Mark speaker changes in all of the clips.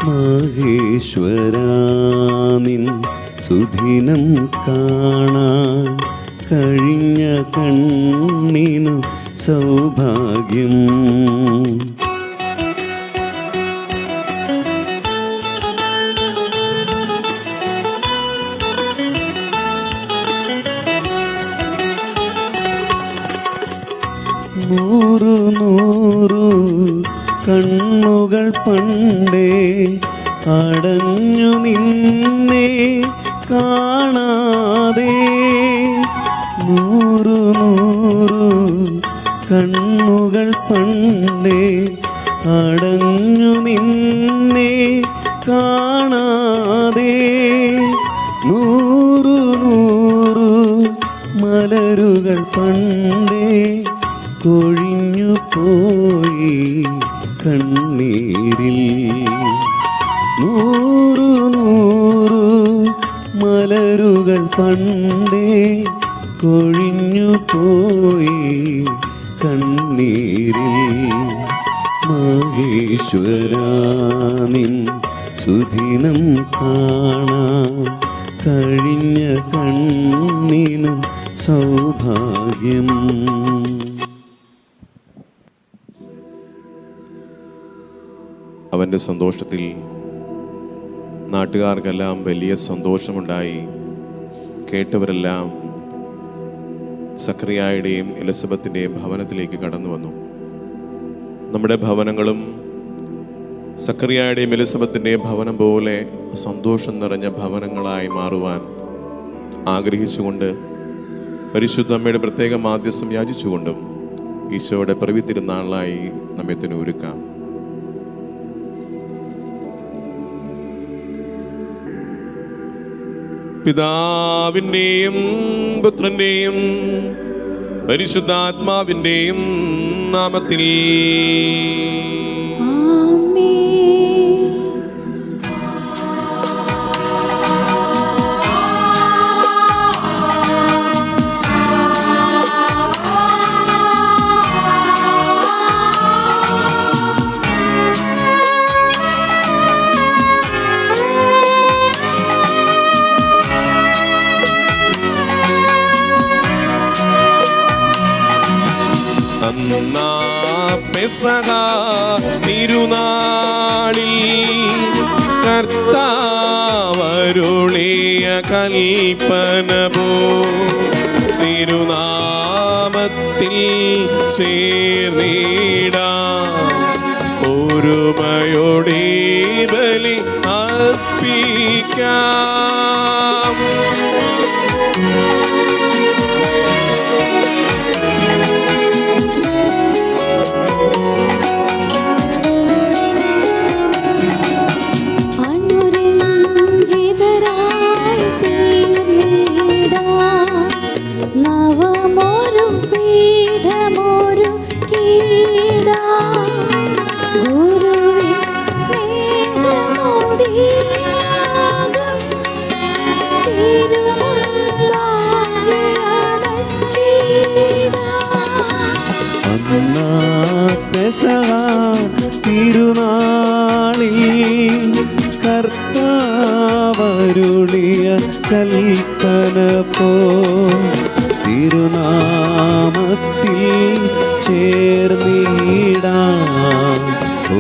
Speaker 1: മഹേശ്വരാ നിൻ സുദിനം കാണാൻ കഴിഞ്ഞ കണ്ണിനു സൗഭാഗ്യം. നൂറു നൂറു കണ്ണുകൾ പണ്ടേ അടഞ്ഞു നിന്നെ കാണാതെ. നൂറു നൂറു കണ്ണുകൾ പണ്ടേ അടഞ്ഞു നിന്നെ കാണാതെ. നൂറു നൂറു മലരുകൾ പണ്ടേ കൊഴിഞ്ഞു പോയി കണ്ണീരിൽ. നൂറു നൂറു മലരുകൾ പണ്ടേ കൊഴിഞ്ഞു പോയി കണ്ണീരിൽ. മഹേശ്വരാ നിൻ സുദിനം കാണാൻ കഴിഞ്ഞ കണ്ണിനു സൗഭാഗ്യം.
Speaker 2: അവൻ്റെ സന്തോഷത്തിൽ നാട്ടുകാർക്കെല്ലാം വലിയ സന്തോഷമുണ്ടായി. കേട്ടവരെല്ലാം സക്കറിയായുടെയും എലിസബത്തിൻ്റെയും ഭവനത്തിലേക്ക് കടന്നു വന്നു. നമ്മുടെ ഭവനങ്ങളും സക്കറിയായുടെയും എലിസബത്തിൻ്റെയും ഭവനം പോലെ സന്തോഷം നിറഞ്ഞ ഭവനങ്ങളായി മാറുവാൻ ആഗ്രഹിച്ചുകൊണ്ട് പരിശുദ്ധ അമ്മയുടെ പ്രത്യേക മാധ്യസ്ഥം യാചിച്ചുകൊണ്ടും ഈശോയുടെ പിറവി തിരുനാളിനായി നമ്മെ തന്നെ ഒരുക്കാം. പിതാവിൻ്റെയും പുത്രൻ്റെയും പരിശുദ്ധാത്മാവിൻ്റെയും നാമത്തിൽ പെസഹ തിരുനാളിൽ കർത്താവരുളിയ കൽപ്പന പോ തിരുനാമത്തിൽ ചേർന്നിടാം. ഒരുമയോടെ ബലി അർപ്പിക്കാം.
Speaker 1: പെസഹ തിരുനാളിൽ കർത്താവരുളിയ കൽപ്പന പോ തിരുനാമത്തിൽ ചേർന്നിടാം.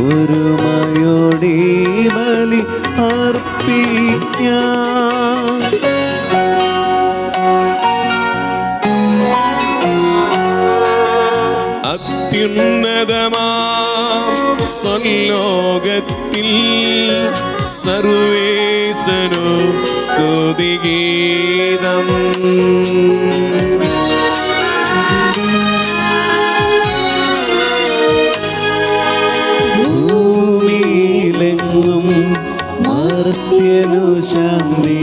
Speaker 1: ഒരുമയോടെ ബലി അർപ്പിക്കാം.
Speaker 2: അത്യുന്നതമാം സ്വലോകത്തിൽ സർവേശനു സ്തുതിഗീതം.
Speaker 1: ഭൂമിയിലെങ്ങും മർത്യനു ശാന്തി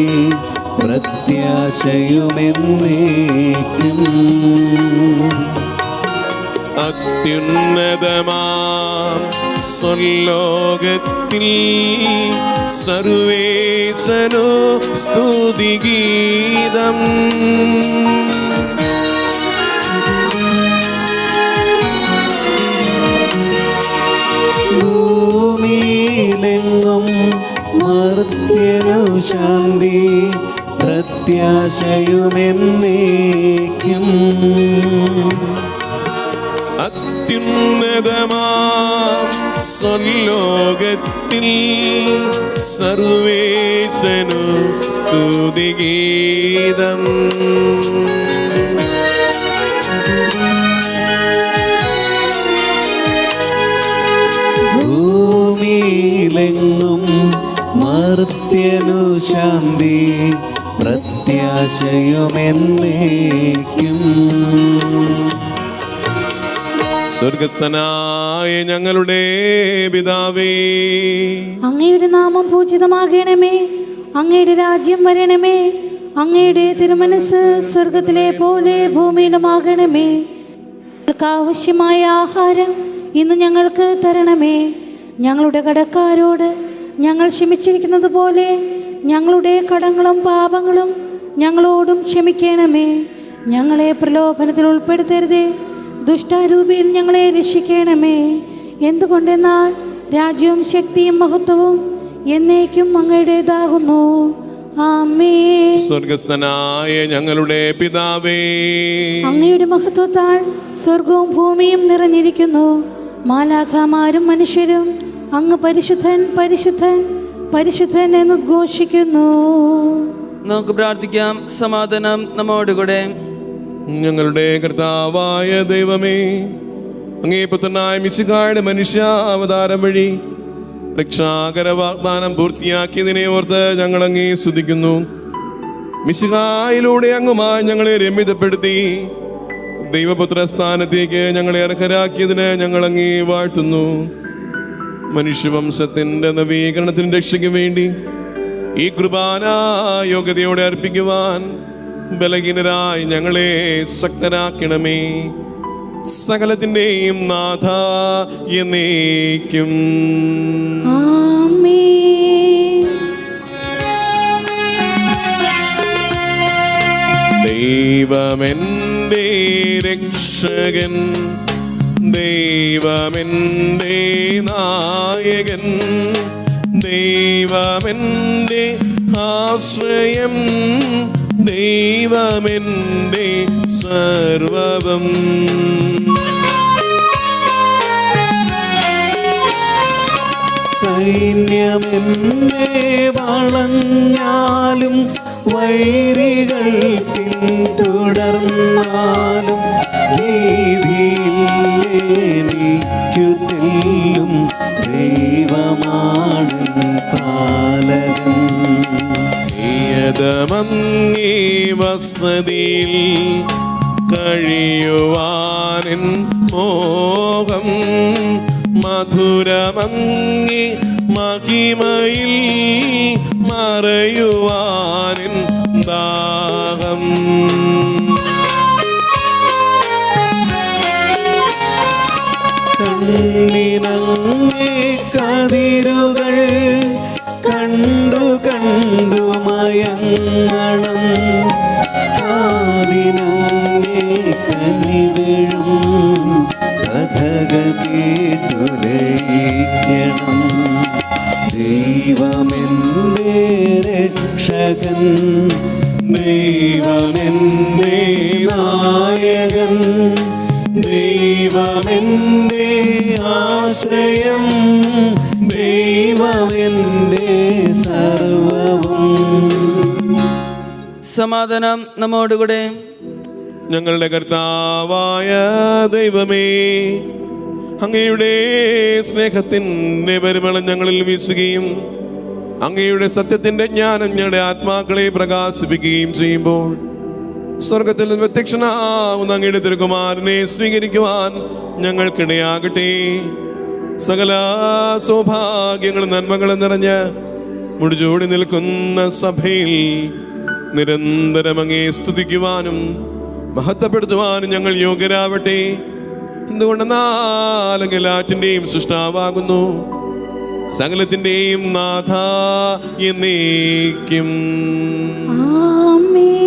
Speaker 1: പ്രത്യാശയുമെന്നേക്കും.
Speaker 2: അത്യുന്നതമാം സ്വലോകത്തിൽ സർവേശനു സ്തുതിഗീതം.
Speaker 1: ഭൂമിയിലെങ്ങും ശാന്തി പ്രത്യാശയുമെന്നേക്കും.
Speaker 2: അത്യുന്നതമാ സ്വർലോകത്തിൽ സർവേശനു സ്തുതിഗീതം.
Speaker 1: ഭൂമിയിലെങ്ങും മർത്യനു ശാന്തി പ്രത്യാശയുമെന്നേക്കും.
Speaker 2: സ്വർഗസ്ഥനായ ഞങ്ങളുടെ പിതാവേ,
Speaker 3: അങ്ങയുടെ നാമം പൂജിതമാകണമേ. അങ്ങയുടെ രാജ്യം വരണമേ. അങ്ങയുടെ തിരുമനസ് സ്വർഗത്തിലെ പോലെ ഭൂമിയിലുമാകണമേ. ഞങ്ങൾക്ക് ആവശ്യമായ ആഹാരം ഇന്ന് ഞങ്ങൾക്ക് തരണമേ. ഞങ്ങളുടെ കടക്കാരോട് ഞങ്ങൾ ക്ഷമിച്ചിരിക്കുന്നത് പോലെ ഞങ്ങളുടെ കടങ്ങളും പാപങ്ങളും ഞങ്ങളോടും ക്ഷമിക്കണമേ. ഞങ്ങളെ പ്രലോഭനത്തിൽ ഉൾപ്പെടുത്തരുതേ, ദുഷ്ടാരൂപിയിൽ ഞങ്ങളെ രക്ഷിക്കണമേ. എന്തുകൊണ്ടെന്നാൽ രാജ്യവും ശക്തിയും മഹത്വവും എന്നേക്കും അങ്ങയുടേതാകുന്നു. ആമേൻ.
Speaker 2: സ്വർഗസ്ഥനായ ഞങ്ങളുടെ പിതാവേ,
Speaker 3: അങ്ങയുടെ മഹത്വത്താൽ സ്വർഗവും ഭൂമിയും നിറഞ്ഞിരിക്കുന്നു. മാലാഖമാരും മനുഷ്യരും അങ്ങ് പരിശുദ്ധൻ പരിശുദ്ധൻ പരിശുദ്ധൻ എന്ന് ഉദ്ഘോഷിക്കുന്നു.
Speaker 4: നമുക്ക് പ്രാർത്ഥിക്കാം. സമാധാനം നമ്മോടുകൂടെ.
Speaker 2: ഞങ്ങളുടെ കർത്താവായ ദൈവമേ, അങ്ങേ പുത്രനായ മിശിഹായുടെ മനുഷ്യാവതാരം വഴി രക്ഷാകര വാഗ്ദാനം പൂർത്തിയാക്കിയതിനെ ഓർത്ത് ഞങ്ങൾ അങ്ങേ സ്തുതിക്കുന്നു. മിശിഹായിലൂടെ അങ്ങുമായി ഞങ്ങളെ രമ്യതപ്പെടുത്തി ദൈവപുത്ര സ്ഥാനത്തേക്ക് ഞങ്ങളെ അർഹരാക്കിയതിന് ഞങ്ങൾ അങ്ങേ വാഴ്ത്തുന്നു. മനുഷ്യവംശത്തിന്റെ നവീകരണത്തിന് രക്ഷയ്ക്ക് വേണ്ടി ഈ കുർബാന യോഗ്യതയോടെ അർപ്പിക്കുവാൻ ബലഹീനരായി ഞങ്ങളെ ശക്തരാക്കണമേ. സകലത്തിന്റെയും നാഥ എന്നേക്കും.
Speaker 3: ആമേൻ.
Speaker 2: ദൈവമെന്റെ രക്ഷകൻ, ദൈവമെന്റെ നായകൻ, ദൈവമെന്റെ ആശ്രയം, ദൈവമെന്റെ സർവ്വം.
Speaker 1: സൈന്യമെന്നെ വളഞ്ഞാലും വൈരികൾ പിന്തുടർന്നാലും ഭീതിയിലേനിക്കു തെല്ലും ദൈവമാണ് പാലകൻ.
Speaker 2: നിയതമങ്ങേ വസതിയിൽ കഴിയുവാനിൻ മോഹം, മധുരമങ്ങേ മഹിമയിൽ മറയുവാനിൻ ദാഹം.
Speaker 1: കണ്ണിനങ്ങേ കതിരുകൾ കണ്ടു കണ്ടു മയങ്ങണം, കാതിനങ്ങേ കനിവിഴും കഥകൾ കേട്ടു ലയിക്കണം. ദൈവമെന്റെ രക്ഷകൻ, ദൈവമെന്റെ നായകൻ, ദൈവമെന്റെ ആശ്രയം, ദൈവമെന്റെ സർവ്വവും.
Speaker 4: സമാധാനം നമ്മോടുകൂടെ.
Speaker 2: ഞങ്ങളുടെ കർത്താവായ ദൈവമേ, അങ്ങയുടെ സ്നേഹത്തിൻ്റെ പരിമളം ഞങ്ങളിൽ വീശുകയും അങ്ങയുടെ സത്യത്തിൻ്റെ ജ്ഞാനം ഞങ്ങളുടെ ആത്മാക്കളെ പ്രകാശിപ്പിക്കുകയും ചെയ്യുമ്പോൾ സ്വർഗത്തിൽ നിന്ന് പ്രത്യക്ഷനാവുന്ന അങ്ങയുടെ തിരുകുമാരനെ സ്വീകരിക്കുവാൻ ഞങ്ങൾക്കിടയാകട്ടെ. സകല സൗഭാഗ്യങ്ങളും നന്മകളും നിറഞ്ഞ് മുടിചൂടി നിൽക്കുന്ന സഭയിൽ നിരന്തരം അങ്ങേ സ്തുതിക്കുവാനും മഹത്വപ്പെടുത്തുവാനും ഞങ്ങൾ യോഗ്യരാവട്ടെ. എന്തുകൊണ്ടെന്നാൽ എല്ലാറ്റിൻ്റെയും സൃഷ്ടാവാകുന്നു, സകലത്തിൻ്റെയും നാഥ എന്നേക്കും.
Speaker 3: ആമേൻ.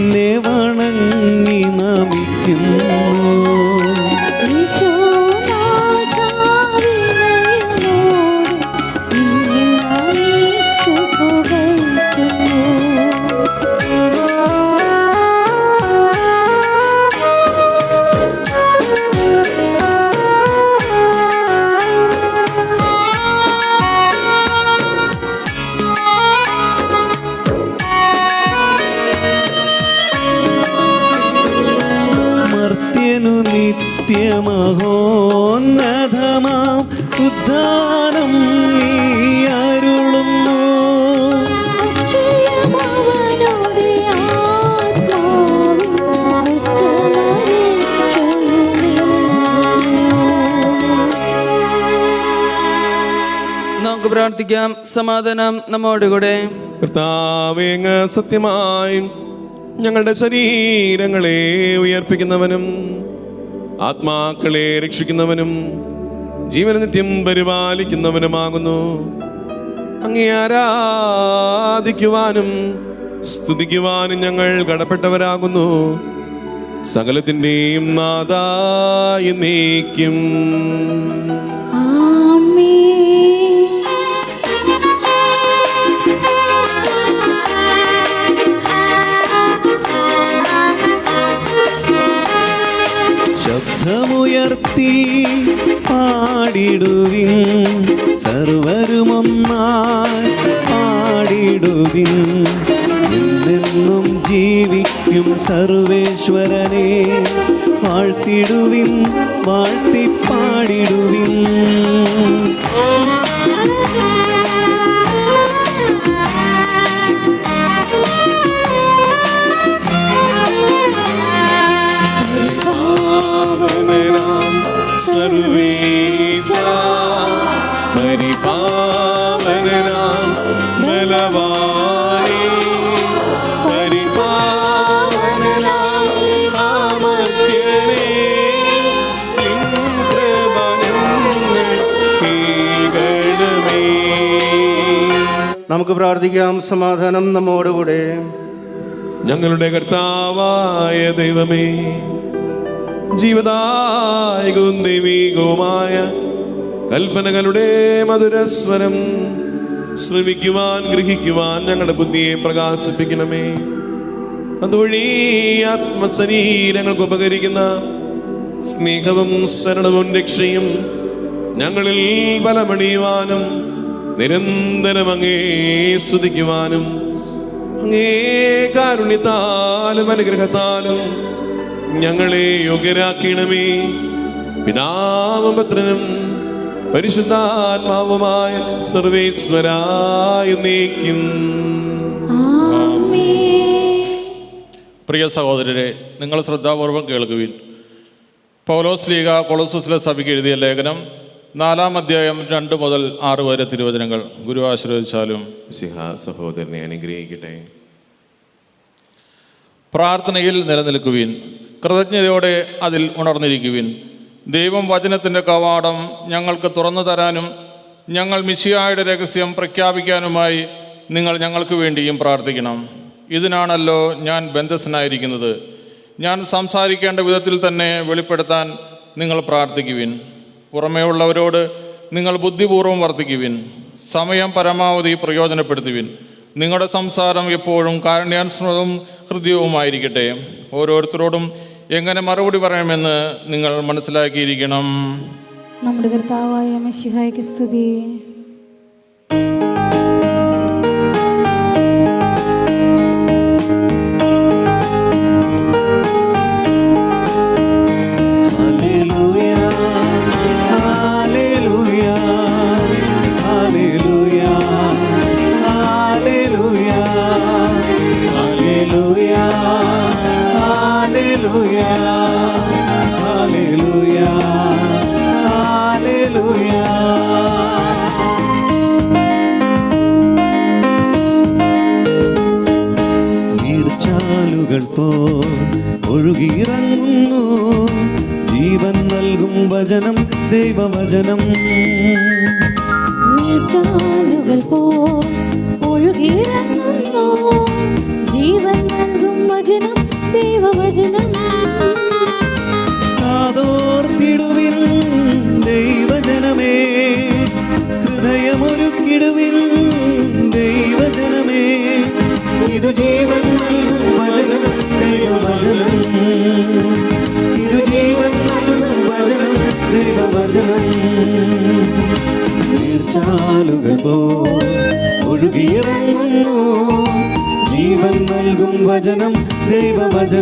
Speaker 1: നിന്നെ വണങ്ങി നമിക്കുന്നു. മർത്യനു നിത്യമഹോന്നതമാം ഉദ്ധാനം നീ അരുളുന്നു.
Speaker 4: നമുക്ക് പ്രാർത്ഥിക്കാം. സമാധാനം നമ്മോടുകൂടെ.
Speaker 2: കർത്താവേ, അങ്ങ് സത്യമായും ഞങ്ങളുടെ ശരീരങ്ങളെ ഉയർപ്പിക്കുന്നവനും ആത്മാക്കളെ രക്ഷിക്കുന്നവനും ജീവന നിത്യം പരിപാലിക്കുന്നവനുമാകുന്നു. അങ്ങേ ആരാധിക്കുവാനും സ്തുതിക്കുവാനും ഞങ്ങൾ കടപ്പെട്ടവരാകുന്നു. സകലത്തിൻ്റെയും നാഥായ നീക്കും. ശബ്ദമുയർത്തി പാടിടുവിൻ, സർവരുമൊന്നായി പാടിടുവിൻ. എന്നെന്നും ജീവിക്കും സർവേശ്വരനെ വാഴ്ത്തിടുവിൻ, വാഴ്ത്തിപ്പാടിടുവിൻ. സർവേശ പരിപാവനാം ബലവാനേ, പരിപാവനാം അമർത്യനേ, നിൻ കൃപ ഞങ്ങൾക്ക് കേൾക്കണമേ.
Speaker 5: നമുക്ക് പ്രാർത്ഥിക്കാം. സമാധാനം നമ്മോടുകൂടെ.
Speaker 2: ഞങ്ങളുടെ കർത്താവായ ദൈവമേ, ജീവദായകവും ദൈവികവുമായ കൽപ്പനകളുടെ മധുരസ്വരം ശ്രവിക്കുവാൻ ഗ്രഹിക്കുവാൻ ഞങ്ങളുടെ ബുദ്ധിയെ പ്രകാശിപ്പിക്കണമേ. അതുവഴി ആത്മശരീരങ്ങൾക്ക് ഉപകരിക്കുന്ന സ്നേഹവും ശരണവും രക്ഷയും ഞങ്ങളിൽ ബലമണിയുവാനും നിരന്തരം അങ്ങേ സ്തുതിക്കുവാനും അങ്ങേ കാരുണ്യത്താലും അനുഗ്രഹത്താലും ഞങ്ങളെ യോഗ്യരാക്കണമേ. പിതാവും പുത്രനും പരിശുദ്ധാത്മാവുമായ സർവേശ്വരായ നീക്കും.
Speaker 6: പ്രിയ സഹോദരരെ, നിങ്ങൾ ശ്രദ്ധാപൂർവം കേൾക്കുവിൻ. പൗലോസ് ശ്ലീഹ കൊളോസ്സസിലെ സഭയ്ക്ക് എഴുതിയ ലേഖനം 4-ാം അധ്യായം 2 മുതൽ 6 വരെ തിരുവചനങ്ങൾ ഗുരു ആശീർവദിച്ചാലും.
Speaker 2: സഹോദരനെ അനുഗ്രഹിക്കട്ടെ.
Speaker 6: പ്രാർത്ഥനയിൽ നിലനിൽക്കുവിൻ, കൃതജ്ഞതയോടെ അതിൽ ഉണർന്നിരിക്കുവിൻ. ദൈവം വചനത്തിൻ്റെ കവാടം ഞങ്ങൾക്ക് തുറന്നു തരാനും ഞങ്ങൾ മിശിഹായുടെ രഹസ്യം പ്രഖ്യാപിക്കാനുമായി നിങ്ങൾ ഞങ്ങൾക്ക് വേണ്ടിയും പ്രാർത്ഥിക്കണം. ഇതിനാണല്ലോ ഞാൻ ബന്ധസ്ഥനായിരിക്കുന്നത്. ഞാൻ സംസാരിക്കേണ്ട വിധത്തിൽ തന്നെ വെളിപ്പെടുത്താൻ നിങ്ങൾ പ്രാർത്ഥിക്കുവിൻ. പുറമേ ഉള്ളവരോട് നിങ്ങൾ ബുദ്ധിപൂർവ്വം വർത്തിക്കുവിൻ. സമയം പരമാവധി പ്രയോജനപ്പെടുത്തുവിൻ. നിങ്ങളുടെ സംസാരം എപ്പോഴും കാരുണ്യാനുസ്മൃതവും ഹൃദയവുമായിരിക്കട്ടെ. ഓരോരുത്തരോടും എങ്ങനെ മറുപടി പറയണമെന്ന് നിങ്ങൾ മനസ്സിലാക്കിയിരിക്കണം.
Speaker 3: നമ്മുടെ കർത്താവായ മിശിഹായ്ക്ക് സ്തുതി.
Speaker 1: നീർച്ചാലുകൾ പോൽ ഒഴുകിയിറങ്ങുന്നു ജീവൻ നൽകും വചനം, ദൈവവചനം.
Speaker 3: നീർച്ചാലുകൾ പോൽ ഒഴുകിയിറങ്ങുന്നു ജീവൻ നൽകും വചനം,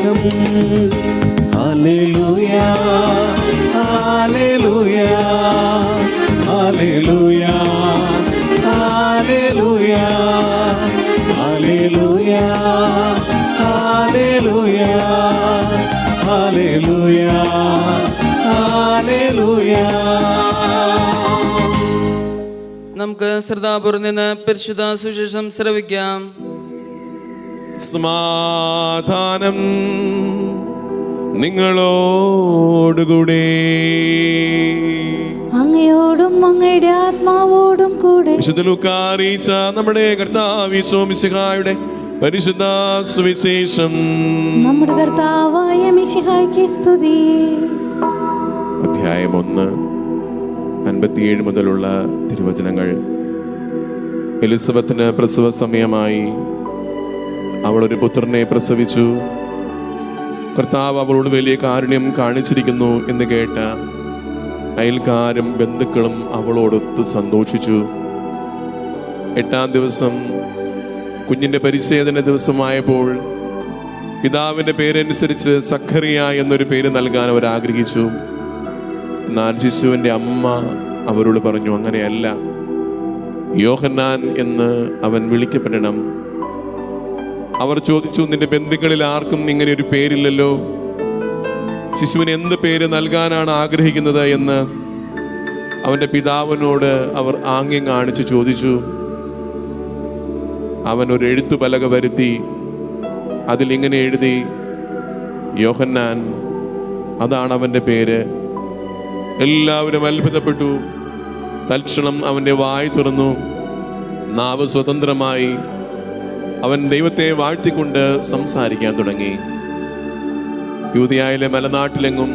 Speaker 1: വചനം. Hallelujah hallelujah hallelujah hallelujah hallelujah hallelujah hallelujah hallelujah.
Speaker 4: നമുക്ക് ശ്രദ്ധാപൂർവ്വം നിന്ന് പരിശുദ്ധ സുവിശേഷം ശ്രവിക്കാം.
Speaker 2: സമാധാനം നിങ്ങളോടുകൂടെ.
Speaker 3: അങ്ങയോടും അങ്ങയുടെ ആത്മാവോടും കൂടെ.
Speaker 2: വിശുദ്ധ ലൂക്കാ അറിയിച്ച നമ്മുടെ കർത്താവ് ഈശോ മിശിഹായുടെ പരിശുദ്ധ സുവിശേഷം.
Speaker 3: നമ്മുടെ കർത്താവായ മിശിഹായ്ക്ക് സ്തുതി.
Speaker 2: അധ്യായം 1 57 മുതലുള്ള തിരുവചനങ്ങൾ. എലിസബത്തിന് പ്രസവ സമയമായി. അവൾ ഒരു പുത്രനെ പ്രസവിച്ചു. കർത്താവ് അവളോട് വലിയ കാരുണ്യം കാണിച്ചിരിക്കുന്നു എന്ന് കേട്ട അയൽക്കാരും ബന്ധുക്കളും അവളോടൊത്ത് സന്തോഷിച്ചു. 8-ാം ദിവസം കുഞ്ഞിൻ്റെ പരിച്ഛേദന ദിവസമായപ്പോൾ പിതാവിൻ്റെ പേരനുസരിച്ച് സഖറിയ എന്നൊരു പേര് നൽകാൻ അവർ ആഗ്രഹിച്ചു. എന്നാൽ ശിശുവിൻ്റെ അമ്മ അവരോട് പറഞ്ഞു, അങ്ങനെയല്ല, യോഹന്നാൻ എന്ന് അവൻ വിളിക്കപ്പെടണം. അവർ ചോദിച്ചു, നിന്റെ ബന്ധുക്കളിൽ ആർക്കും ഇങ്ങനെ ഒരു പേരില്ലല്ലോ, ശിശുവിന് എന്ത് പേര് നൽകാനാണ് ആഗ്രഹിക്കുന്നത് എന്ന് അവൻ്റെ പിതാവിനോട് അവർ ആംഗ്യം കാണിച്ച് ചോദിച്ചു. അവൻ ഒരു എഴുത്തുപലക വരുത്തി അതിലിങ്ങനെ എഴുതി, യോഹന്നാൻ, അതാണ് അവൻ്റെ പേര്. എല്ലാവരും അത്ഭുതപ്പെട്ടു. തൽക്ഷണം അവൻ്റെ വായ് തുറന്നു, നാവ് സ്വതന്ത്രമായി. അവൻ ദൈവത്തെ വാഴ്ത്തിക്കൊണ്ട് സംസാരിക്കാൻ തുടങ്ങി. യൂദയായിലെ മലനാട്ടിലെങ്ങും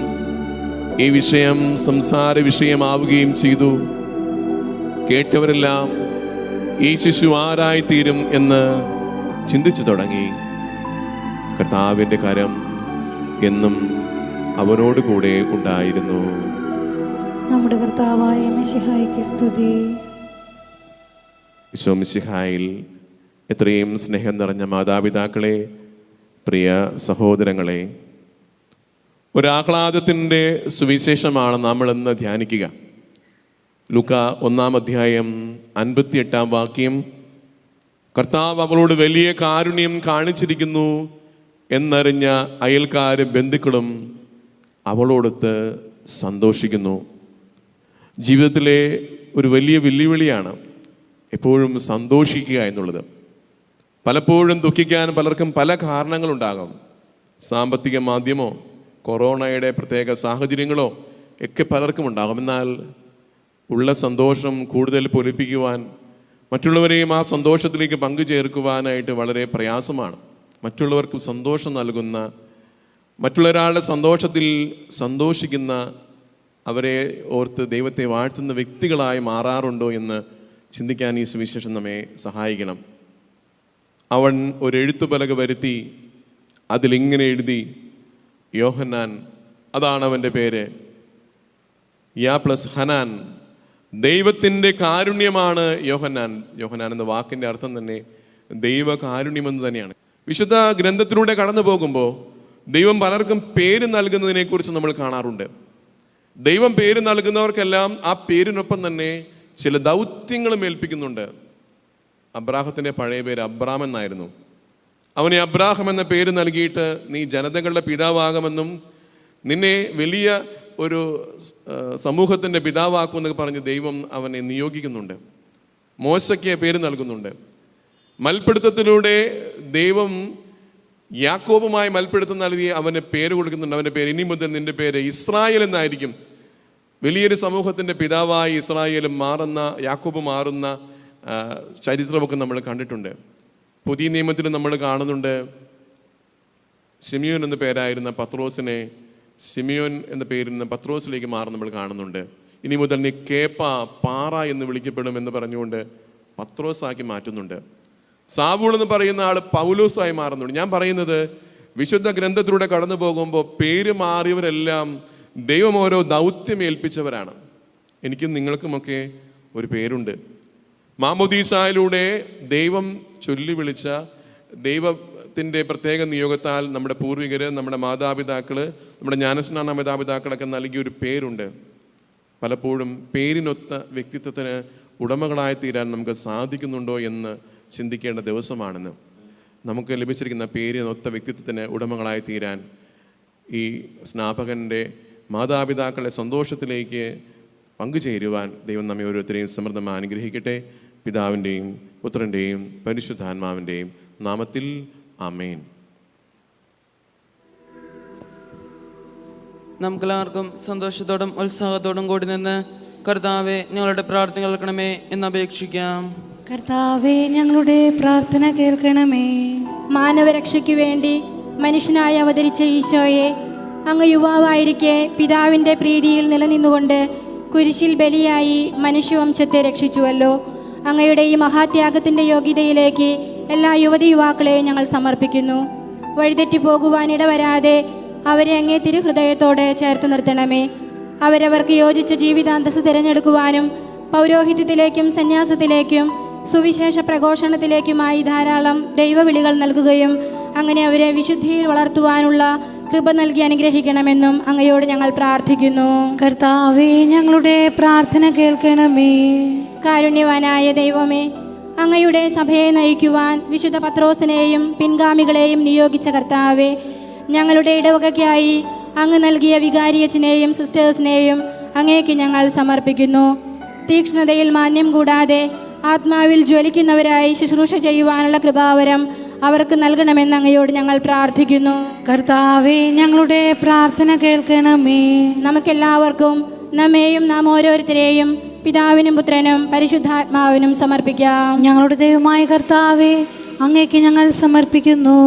Speaker 2: ഈ വിഷയം സംസാര വിഷയമാവുകയും ചെയ്തു. കേട്ടവരെല്ലാം ഈ ശിശു ആരായിത്തീരും എന്ന് ചിന്തിച്ചു തുടങ്ങി. കർത്താവിൻ്റെ കരം എന്നും അവരോട് കൂടെ ഉണ്ടായിരുന്നു.
Speaker 3: നമ്മുടെ കർത്താവായ മിശിഹായ്ക്ക് സ്തുതി.
Speaker 2: ഈശോ മിശിഹായിൽ എത്രയും സ്നേഹം നിറഞ്ഞ മാതാപിതാക്കളെ, പ്രിയ സഹോദരങ്ങളെ, ഒരാഹ്ലാദത്തിൻ്റെ സുവിശേഷമാണ് നമ്മൾ ഇന്ന് ധ്യാനിക്കുക. ലൂക്കാ 1-ാം അധ്യായം 58-ാം വാക്യം. കർത്താവ് അവളോട് വലിയ കാരുണ്യം കാണിച്ചിരിക്കുന്നു എന്നറിഞ്ഞ അയൽക്കാരും ബന്ധുക്കളും അവളോടൊത്ത് സന്തോഷിക്കുന്നു. ജീവിതത്തിലെ ഒരു വലിയ വെല്ലുവിളിയാണ് എപ്പോഴും സന്തോഷിക്കുക എന്നുള്ളത്. പലപ്പോഴും ദുഃഖിക്കാൻ പലർക്കും പല കാരണങ്ങളുണ്ടാകാം. സാമ്പത്തിക മാന്ദ്യമോ കൊറോണയുടെ പ്രത്യേക സാഹചര്യങ്ങളോ ഒക്കെ പലർക്കും ഉണ്ടാകും. എന്നാൽ ഉള്ള സന്തോഷം കൂടുതൽ പൊലിപ്പിക്കുവാൻ, മറ്റുള്ളവരെയും ആ സന്തോഷത്തിലേക്ക് പങ്കുചേർക്കുവാനായിട്ട് വളരെ പ്രയാസമാണ്. മറ്റുള്ളവർക്ക് സന്തോഷം നൽകുന്ന, മറ്റുള്ളൊരാളുടെ സന്തോഷത്തിൽ സന്തോഷിക്കുന്ന, അവരെ ഓർത്ത് ദൈവത്തെ വാഴ്ത്തുന്ന വ്യക്തികളായി മാറാറുണ്ടോ എന്ന് ചിന്തിക്കാൻ ഈ സുവിശേഷം നമ്മെ സഹായിക്കണം. അവൻ ഒരു എഴുത്തുപലക വരുത്തി അതിലിങ്ങനെ എഴുതി, യോഹന്നാൻ, അതാണ് അവൻ്റെ പേര്. യാ പ്ലസ് ഹനാൻ, ദൈവത്തിൻ്റെ കാരുണ്യമാണ് യോഹന്നാൻ. യോഹന്നാൻ എന്ന വാക്കിൻ്റെ അർത്ഥം തന്നെ ദൈവകാരുണ്യമെന്ന് തന്നെയാണ്. വിശുദ്ധ ഗ്രന്ഥത്തിലൂടെ കടന്നു പോകുമ്പോൾ ദൈവം പലർക്കും പേര് നൽകുന്നതിനെക്കുറിച്ച് നമ്മൾ കാണാറുണ്ട്. ദൈവം പേര് നൽകുന്നവർക്കെല്ലാം ആ പേരിനൊപ്പം തന്നെ ചില ദൗത്യങ്ങളും ഏൽപ്പിക്കുന്നുണ്ട്. അബ്രാഹത്തിൻ്റെ പഴയ പേര് അബ്രാം എന്നായിരുന്നു. അവനെ അബ്രാഹം എന്ന പേര് നൽകിയിട്ട് നീ ജനതകളുടെ പിതാവാകുമെന്നും നിന്നെ വലിയ ഒരു സമൂഹത്തിൻ്റെ പിതാവാക്കുമെന്നൊക്കെ പറഞ്ഞ് ദൈവം അവനെ നിയോഗിക്കുന്നുണ്ട്. മോശയ്ക്ക് പേര് നൽകുന്നുണ്ട്. മൽപ്പിടുത്തത്തിലൂടെ ദൈവം യാക്കോബുമായി മൽപ്പിടുത്തം നൽകി അവന് പേര് കൊടുക്കുന്നുണ്ട്. അവൻ്റെ പേര് ഇനി മുതൽ നിൻ്റെ പേര് ഇസ്രായേൽ എന്നായിരിക്കും. വലിയൊരു സമൂഹത്തിൻ്റെ പിതാവായി ഇസ്രായേൽ മാറുന്ന, യാക്കോബ് മാറുന്ന ചരിത്രമൊക്കെ നമ്മൾ കണ്ടിട്ടുണ്ട്. പുതിയ നിയമത്തിൽ നമ്മൾ കാണുന്നുണ്ട്, ശിമിയോൻ എന്ന പേരായിരുന്ന പത്രോസിനെ ശിമിയോൻ എന്ന പേരിൽ നിന്ന് പത്രോസിലേക്ക് മാറുന്ന നമ്മൾ കാണുന്നുണ്ട്. ഇനി മുതൽ നീ കേപ്പ, പാറ എന്ന് വിളിക്കപ്പെടും എന്ന് പറഞ്ഞുകൊണ്ട് പത്രോസാക്കി മാറ്റുന്നുണ്ട്. സാവൂൾ എന്ന് പറയുന്ന ആൾ പൗലോസായി മാറുന്നുണ്ട്. ഞാൻ പറയുന്നത്, വിശുദ്ധ ഗ്രന്ഥത്തിലൂടെ കടന്നു പോകുമ്പോൾ പേര് മാറിയവരെല്ലാം ദൈവം ഓരോ ദൗത്യം ഏൽപ്പിച്ചവരാണ്. എനിക്കും നിങ്ങൾക്കുമൊക്കെ ഒരു പേരുണ്ട്. മാമോദീസായിലൂടെ ദൈവം ചൊല്ലി വിളിച്ച, ദൈവത്തിൻ്റെ പ്രത്യേക നിയോഗത്താൽ നമ്മുടെ പൂർവികർ, നമ്മുടെ മാതാപിതാക്കൾ, നമ്മുടെ ജ്ഞാനസ്നാന മാതാപിതാക്കളൊക്കെ നൽകിയൊരു പേരുണ്ട്. പലപ്പോഴും പേരിനൊത്ത വ്യക്തിത്വത്തിന് ഉടമകളായി തീരാൻ നമുക്ക് സാധിക്കുന്നുണ്ടോ എന്ന് ചിന്തിക്കേണ്ട ദിവസമാണെന്ന്. നമുക്ക് ലഭിച്ചിരിക്കുന്ന പേരിനൊത്ത വ്യക്തിത്വത്തിന് ഉടമകളായി തീരാൻ ഈ സ്നാപകൻ്റെ മാതാപിതാക്കളുടെ സന്തോഷത്തിലേക്ക് പങ്കുചേരുവാൻ ദൈവം നമ്മെ ഓരോരുത്തരെയും സമൃദ്ധമായി അനുഗ്രഹിക്കട്ടെ. പിതാവിൻ്റെയും പുത്രൻ്റെയും പരിശുദ്ധാത്മാവിൻ്റെയും നാമത്തിൽ ആമേൻ.
Speaker 4: നമുക്കെല്ലാവർക്കും സന്തോഷത്തോടും ഉത്സാഹത്തോടും കൂടി നിന്ന് കർത്താവെ ഞങ്ങളുടെ പ്രാർത്ഥന കേൾക്കണമേ എന്നപേക്ഷിക്കാം.
Speaker 3: കർത്താവേ, ഞങ്ങളുടെ പ്രാർത്ഥന കേൾക്കണമേ.
Speaker 7: മാനവരക്ഷയ്ക്ക് വേണ്ടി മനുഷ്യനായി അവതരിച്ച ഈശോയെ, അങ്ങ് യുവാവായിരിക്കെ പിതാവിൻ്റെ പ്രീതിയിൽ നിലനിന്നുകൊണ്ട് കുരിശിൽ ബലിയായി മനുഷ്യവംശത്തെ രക്ഷിച്ചുവല്ലോ. അങ്ങയുടെ ഈ മഹാത്യാഗത്തിൻ്റെ യോഗ്യതയിലേക്ക് എല്ലാ യുവതി യുവാക്കളെയും ഞങ്ങൾ സമർപ്പിക്കുന്നു. വഴിതെറ്റി പോകുവാനിടവരാതെ അവരെ അങ്ങേ തിരുഹൃദയത്തോടെ ചേർത്ത് നിർത്തണമേ. അവരവർക്ക് യോജിച്ച ജീവിതാന്തസ് തിരഞ്ഞെടുക്കുവാനും പൗരോഹിത്യത്തിലേക്കും സന്യാസത്തിലേക്കും സുവിശേഷ പ്രഘോഷണത്തിലേക്കുമായി ധാരാളം ദൈവവിളികൾ നൽകുകയും അങ്ങനെ അവരെ വിശുദ്ധിയിൽ വളർത്തുവാനുള്ള കൃപ നൽകി അനുഗ്രഹിക്കണമെന്നും അങ്ങയോട് ഞങ്ങൾ പ്രാർത്ഥിക്കുന്നു.
Speaker 3: കർത്താവേ, ഞങ്ങളുടെ പ്രാർത്ഥന കേൾക്കണമേ.
Speaker 7: കാരുണ്യവാനായ ദൈവമേ, അങ്ങയുടെ സഭയെ നയിക്കുവാൻ വിശുദ്ധ പത്രോസിനെയും പിൻഗാമികളെയും നിയോഗിച്ച കർത്താവേ, ഞങ്ങളുടെ ഇടവകയ്ക്കായി അങ്ങ് നൽകിയ വികാരിയച്ചനെയും സിസ്റ്റേഴ്സിനെയും അങ്ങേക്ക് ഞങ്ങൾ സമർപ്പിക്കുന്നു. തീക്ഷ്ണതയിൽ മാന്യം കൂടാതെ ആത്മാവിൽ ജ്വലിക്കുന്നവരായി ശുശ്രൂഷ ചെയ്യുവാനുള്ള കൃപാവരം അവർക്ക് നൽകണമെന്ന് അങ്ങയോട് ഞങ്ങൾ പ്രാർത്ഥിക്കുന്നു.
Speaker 3: കർത്താവേ, ഞങ്ങളുടെ പ്രാർത്ഥന കേൾക്കണമേ.
Speaker 7: നമുക്കെല്ലാവർക്കും നമ്മെയും നാം ഓരോരുത്തരെയും പിതാവിനും പുത്രനും പരിശുദ്ധാത്മാവിനും സമർപ്പിക്കാം.
Speaker 3: ഞങ്ങളുടെ ദൈവമായ കർത്താവേ, അങ്ങേക്ക് ഞങ്ങൾ സമർപ്പിക്കുന്നു.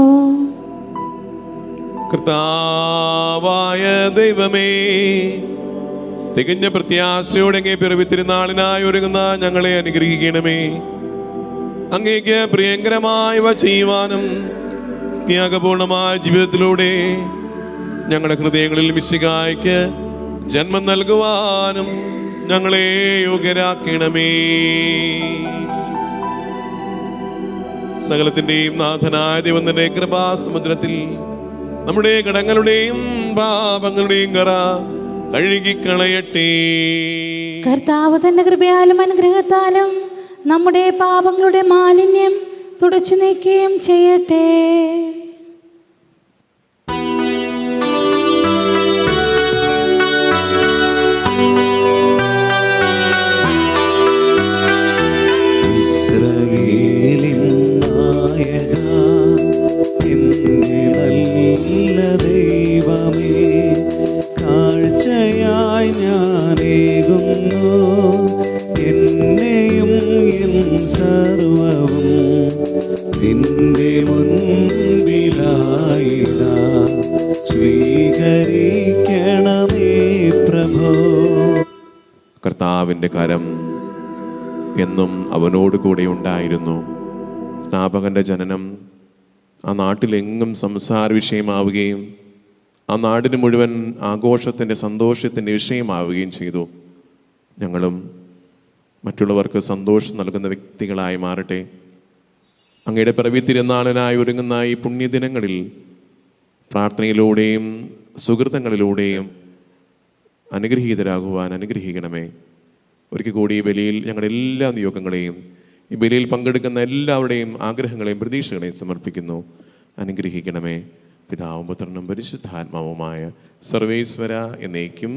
Speaker 2: കർത്താവായ ദൈവമേ, തികഞ്ഞ പ്രത്യാശയോടെ അങ്ങേ പിറവി തിരുനാളിനായി ഒരുങ്ങുന്ന ഞങ്ങളെ അനുഗ്രഹിക്കണമേ. അങ്ങേക്ക് പ്രിയങ്കരമായവ ചെയ്യുവാനും ത്യാഗപൂർണമായ ജീവിതത്തിലൂടെ ഞങ്ങളുടെ ഹൃദയങ്ങളിൽ മിശിഹായ്ക്ക് ജന്മം നൽകുവാനും ഞങ്ങളെ യോഗ്യരാക്കണമേ. സകലത്തിൻ്റെയും നാഥനായ ദൈവത്തിന്റെ കൃപാസമുദ്രത്തിൽ നമ്മുടെ കടങ്ങളുടെയും പാപങ്ങളുടെയും കറ കഴുകിക്കളയട്ടെ.
Speaker 3: കർത്താവ് തന്റെ കൃപയാലും അനുഗ്രഹത്താലും നമ്മുടെ പാപങ്ങളുടെ മാലിന്യം തുടച്ചു നീക്കുകയും ചെയ്യട്ടെ.
Speaker 1: ഇസ്രായേലിൻ നായക, എന്റെ നല്ല ദൈവമേ, കാഴ്ചയായി ഞാനേകുന്നു എന്നെയും എൻ സർവവും നിന്റെ മുൻപിലായിതാ, സ്വീകരിക്കണമേ പ്രഭോ.
Speaker 2: കർത്താവിൻ്റെ കരം എന്നും അവനോട് കൂടെ ഉണ്ടായിരുന്നു. സ്നാപകന്റെ ജനനം ആ നാട്ടിലെങ്ങും സംസാര വിഷയമാവുകയും ആ നാടിന് മുഴുവൻ ആഘോഷത്തിൻ്റെ സന്തോഷത്തിൻ്റെ വിഷയമാവുകയും ചെയ്തു. ഞങ്ങളും മറ്റുള്ളവർക്ക് സന്തോഷം നൽകുന്ന വ്യക്തികളായി മാറട്ടെ. അങ്ങയുടെ പിറവി തിരുനാളിനായി ഒരുങ്ങുന്ന ഈ പുണ്യദിനങ്ങളിൽ പ്രാർത്ഥനയിലൂടെയും സുഹൃത്തങ്ങളിലൂടെയും അനുഗ്രഹീതരാകുവാൻ അനുഗ്രഹിക്കണമേ. ഒരിക്കൽ കൂടി ഈ ബലിയിൽ ഞങ്ങളുടെ എല്ലാ നിയോഗങ്ങളെയും ഈ ബലിയിൽ പങ്കെടുക്കുന്ന എല്ലാവരുടെയും ആഗ്രഹങ്ങളെയും പ്രതീക്ഷകളെയും സമർപ്പിക്കുന്നു. അനുഗ്രഹിക്കണമേ. പിതാവും പുത്രനും പരിശുദ്ധാത്മാവുമായ സർവേശ്വര എന്നേക്കും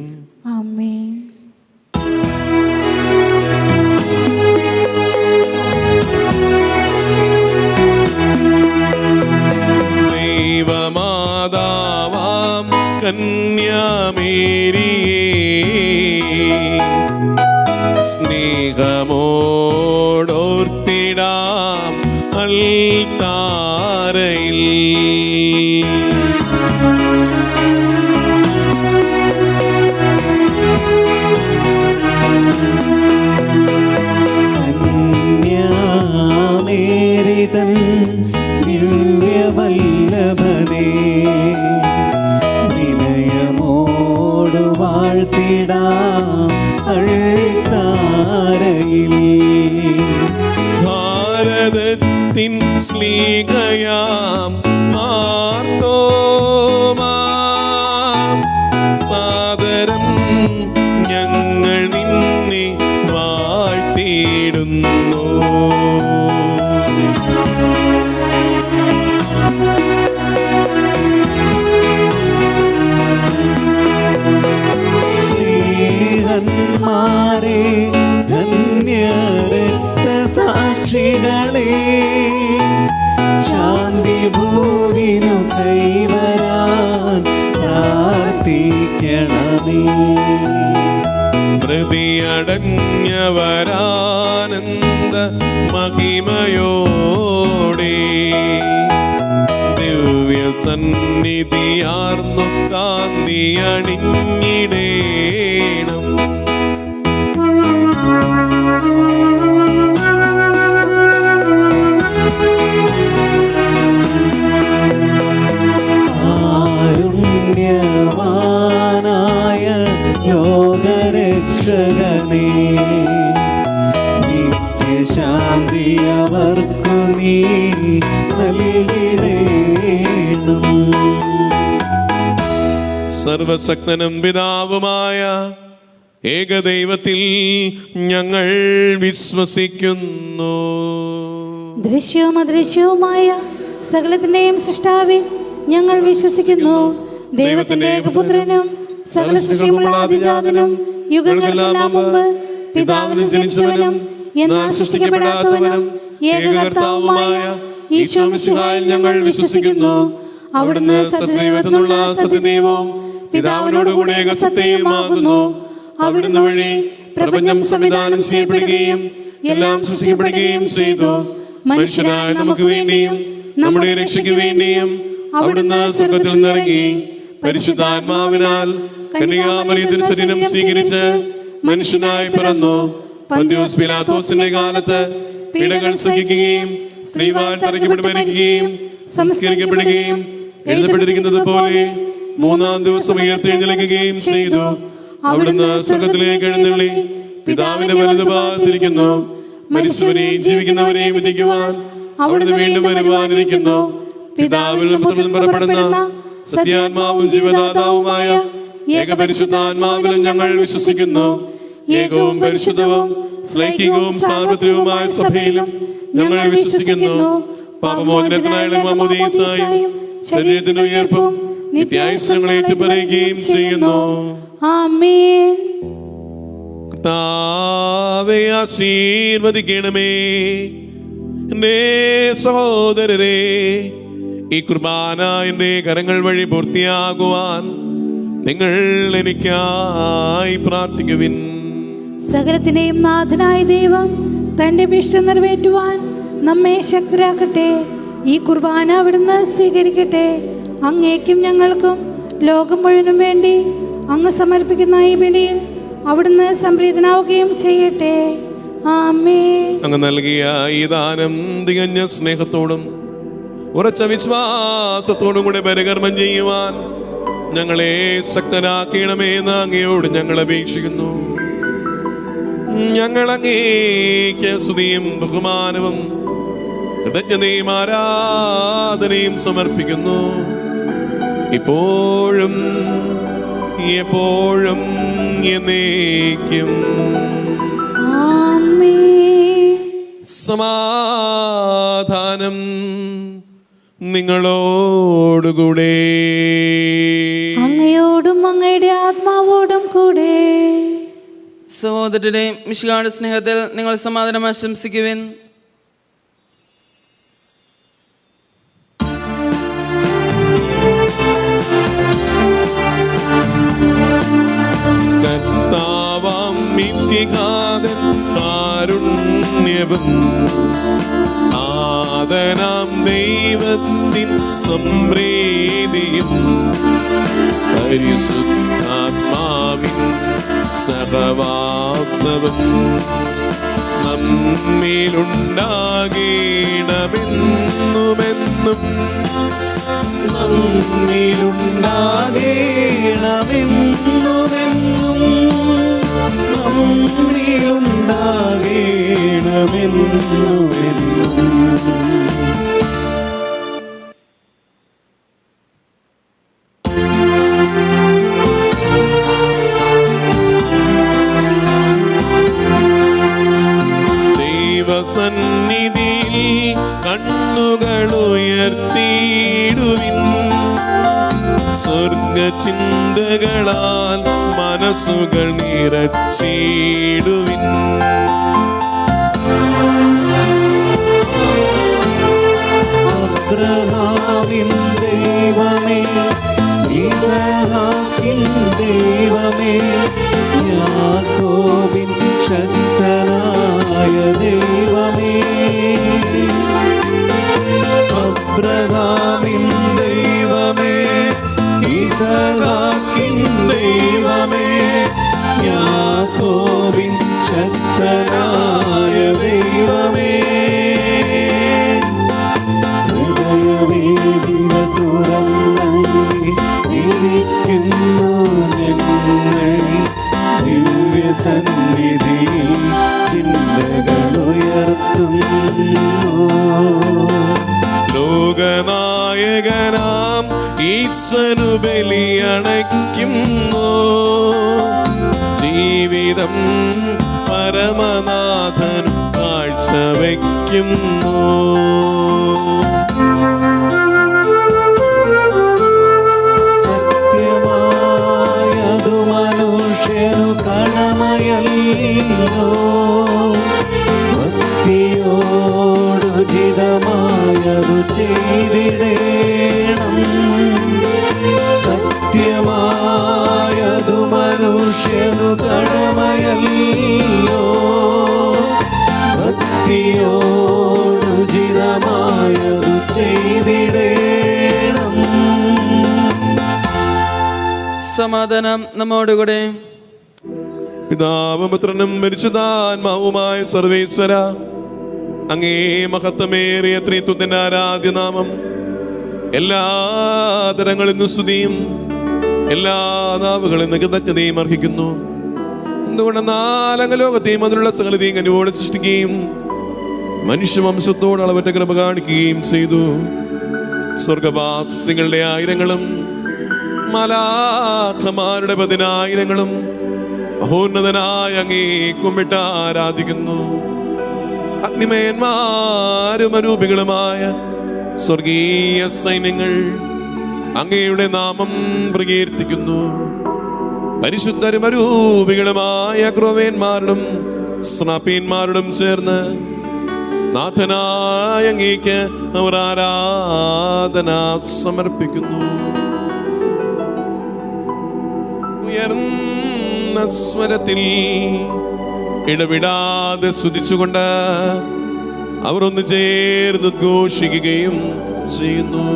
Speaker 3: ആമേൻ.
Speaker 2: ദൈവമാതാവാം കന്യാമേരിയേ, സ്നേഹമോടോർത്തിടാം അൽത്താരയിൽ.
Speaker 1: കന്യാമേരിതൻ ദിവ്യവല്ലഭനേ, വിനയമോടു വാഴ്ത്തിടാം അൾത്താരയിൽ.
Speaker 2: ഭാരതത്തിൻ സ്ലീഹയാം
Speaker 1: ഭൂവിനു കൈവരാൻ പ്രാർത്ഥിക്കണമേ.
Speaker 2: പ്രതിയടഞ്ഞവരാനന്ദ മഹിമയോടെ ദിവ്യ സന്നിധിയാർന്നു കാന്തി അണിഞ്ഞിടേണം.
Speaker 1: കാരുണ്യവാനായ ലോകരക്ഷകനേ, നിത്യശാന്തി അവർക്കു നീ നൽകിടേണം.
Speaker 2: സർവശക്തനും പിതാവുമായ ഏകദൈവത്തിൽ ഞങ്ങൾ വിശ്വസിക്കുന്നു.
Speaker 3: ദൃശ്യവും അദൃശ്യവുമായ സകലത്തിന്റെയും സൃഷ്ടാവിൽ ഞങ്ങൾ വിശ്വസിക്കുന്നു. ദൈവത്തിന്റെ ഏകപുത്രനും സകല സൃഷ്ടിയുമുള്ള ആദിജാതനും യുഗങ്ങൾക്കെല്ലാം മുമ്പ് പിതാവിനും ജനിച്ചവനും എന്നാൽ സൃഷ്ടിക്കപ്പെടാത്തവനും ഏകകർത്താവുമായ ഈശോ മിശിഹായിൽ ഞങ്ങൾ വിശ്വസിക്കുന്നു. അവിടുന്ന് സത്യദൈവത്തിനുള്ള സത്യദൈവവും പിതാവിനോടുകൂടെ ഏകസത്യവുമാകുന്നു. അവിടുന്ന് വഴി പ്രപഞ്ചം സംവിധാനം ചെയ്യപ്പെടുകയും എല്ലാം സൃഷ്ടിക്കപ്പെടുകയും ചെയ്തു. മനുഷ്യരായ നമുക്ക് വേണ്ടിയും നമ്മുടെ രക്ഷയ്ക്ക് വേണ്ടിയും അവിടുന്ന് സ്വർഗ്ഗത്തിൽ നിന്നിറങ്ങി പരിശുദ്ധാത്മാവിനാൽ കന്യകാമറിയത്തിന് ശരീരം സ്വീകരിച്ച് മനുഷ്യനായി പിറന്നു. പന്തിയോസ് പീലാത്തോസിന്റെ കാലത്ത് പീഡകൾ സഹിക്കുകയും സ്ത്രീവാൽ തറയ്ക്കപ്പെട്ട് മരിക്കുകയും സംസ്കരിക്കപ്പെടുകയും എഴുതപ്പെട്ടിരിക്കുന്നത് പോലെ മൂന്നാം ദിവസം ഉയർത്തെഴുന്നേൽക്കുകയും ചെയ്തു. അവിടുന്ന് സ്വർഗ്ഗത്തിലേക്ക് എഴുന്നള്ളി പിതാവിന്റെ വലതുഭാഗത്തിരിക്കുന്നു. മരിച്ചവരെയും ജീവിക്കുന്നവരെയും വിധിക്കുവാൻ അവിടുന്ന് വീണ്ടും വരുവാനിരിക്കുന്നു. പിതാവിൽ പുത്രനും പുറപ്പെടുന്ന സത്യാത്മാവും ജീവദാതാവുമായ ഏകപരിശുദ്ധാത്മാവിലും ഞങ്ങൾ വിശ്വസിക്കുന്നു. ഏകവും പരിശുദ്ധവും ശ്ലൈഹികവും സാർവത്രികവുമായ സഭയിലും ഞങ്ങൾ വിശ്വസിക്കുന്നു. പാപമോചനത്തിനായുള്ള മാമോദീസായും ശരീരത്തിന്റെ ഉയർപ്പും നിത്യായുസ്സ് ഞങ്ങൾ ഏറ്റുപറയുകയും ചെയ്യുന്നു. ആമേൻ.
Speaker 2: കർത്താവേ, ആശീർവദിക്കണമേ. എന്റെ സഹോദരരെ, ഈ കുർബാന എന്റെ കരങ്ങൾ വഴി പൂർത്തിയാകുവാൻ നിങ്ങൾ എനിക്കായി പ്രാർത്ഥിക്കുവിൻ.
Speaker 3: സകലത്തിന്റെയും നാഥനായ ദൈവം തന്റെ ഇഷ്ടം നിറവേറ്റുവാൻ നമ്മെ ശക്തരാക്കട്ടെ. ഈ കുർബാന അവിടുന്ന് സ്വീകരിക്കട്ടെ. അങ്ങേക്കും ഞങ്ങൾക്കും ലോകം മുഴുവനും വേണ്ടി അങ്ങ് സമർപ്പിക്കുന്ന ഈ ബലിയിൽ അവിടുന്ന് സംപ്രീതനാവുകയും ചെയ്യട്ടെ. ആമേൻ.
Speaker 2: അങ്ങ് നൽകിയ ഈ ദാനം തികഞ്ഞ സ്നേഹത്തോടും ഉറച്ച വിശ്വാസത്തോടും കൂടെ പരികർമ്മം ചെയ്യുവാൻ ഞങ്ങളെ ശക്തരാക്കണമേ എന്ന് അങ്ങയോട് ഞങ്ങൾ അപേക്ഷിക്കുന്നു. ഞങ്ങൾ അങ്ങേക്ക് സ്തുതിയും ബഹുമാനവും കൃതജ്ഞതയും ആരാധനയും സമർപ്പിക്കുന്നു, ഇപ്പോഴും എപ്പോഴും എന്നേക്കും. സമാധാനം നിങ്ങളോടുകൂടെ.
Speaker 3: അങ്ങയോടും അങ്ങയുടെ ആത്മാവോടും കൂടെ.
Speaker 4: സഹോദരരെ, മിശിഹായുടെ സ്നേഹത്തിൽ നിങ്ങൾ സമാധാനം ആശംസിക്കുവിൻ.
Speaker 2: കർത്താവാം മിശിഹാതൻ കാരുണ്യവും ആദരാം ദൈവത്തിൻ സംപ്രീതിയും പരിശുദ്ധാത്മാവിൻ സഹവാസവും നമ്മിലുണ്ടാകേണമെന്നുമെന്നും
Speaker 1: നമ്മിലുണ്ടാകേണമെന്നുമെന്നും നമ്മിലുണ്ടാകേണമെന്നുമെന്നും.
Speaker 2: ദൈവസന്നിധിയിൽ കണ്ണുകളുയർത്തിയിടുവിൻ, സ്വർഗചിന്തകളാൽ മനസ്സുകൾ നിറച്ചിടുവിൻ.
Speaker 1: അബ്രഹാമിൻ ദൈവമേ, ഇസഹാക്കിൻ ദൈവമേ, യാക്കോബിൻ ശക്തനായ ദൈവമേ. അബ്രഹാമിൻ ദൈവമേ, ഇസഹാക്കിൻ ദൈവമേ, യാക്കോബിൻ ശക്തനായ ദൈവമേ. ഹൃദയവേദിക തുറന്നങ്ങി വിളിക്കുന്നു ഞങ്ങൾ, ദിവ്യസന്നിധിയിൽ ചിന്തകളുയർത്തുന്നു.
Speaker 2: ലോകനായകനാം ഈശ്വരു ബലിയണയ്ക്കുന്നു, ജീവിതം പരമനാഥനും കാഴ്ചവെക്കുന്നു.
Speaker 1: സത്യമായതു മനുഷ്യനു കടമയല്ലോ, ഭക്തിയോടുചിതമായതു ചെയ്തിടേണം. സത്യമായതു മനുഷ്യനു കടമയല്ലോ, ഭക്തിയോടുചിതമായതു ചെയ്തിടേണം.
Speaker 4: സമാധാനം നമ്മോടുകൂടെ.
Speaker 2: പിതാവും പുത്രനും പരിശുദ്ധാത്മാവുമായ സർവേശ്വര, അങ്ങേ മഹത്വമേറിയ ത്രിത്വത്തിന്റെ ആരാധ്യനാമം എല്ലാ തരങ്ങളിൽ നിന്ന് സ്തുതിയും എല്ലാ നാവുകളിൽ നിന്ന് കൃതജ്ഞതയും അർഹിക്കുന്നു. എന്തുകൊണ്ടെന്നാൽ അങ്ങ് ലോകത്തെയും അതിലുള്ള സകലതയും അനുവോടെ സൃഷ്ടിക്കുകയും മനുഷ്യവംശത്തോട് അളവറ്റ കൃപ കാണിക്കുകയും ചെയ്തു. സ്വർഗവാസികളുടെ ആയിരങ്ങളും മാലാഖമാരുടെ 10,000-ങ്ങളും മഹോന്നതനായ അങ്ങേ കുമ്പിട്ട് ആരാധിക്കുന്നു. അഗ്നിമയന്മാരും അരൂപികളുമായ സ്വർഗീയ സൈന്യങ്ങൾ അങ്ങയുടെ നാമം പ്രകീർത്തിക്കുന്നു. പരിശുദ്ധരും അരൂപികളുമായ ക്രോവേന്മാരോടും സ്നാപീന്മാരോടും ചേർന്ന് നാഥനായ അങ്ങേക്ക് അവർ ആരാധന സമർപ്പിക്കുന്നു. ഉയർന്ന സ്വരത്തിൽ ഇടവിടാതെ സ്തുതിച്ചുകൊണ്ട് അവർ ഒന്ന് ചേർന്ന് ഉദ്ഘോഷിക്കുകയും ചെയ്യുന്നു.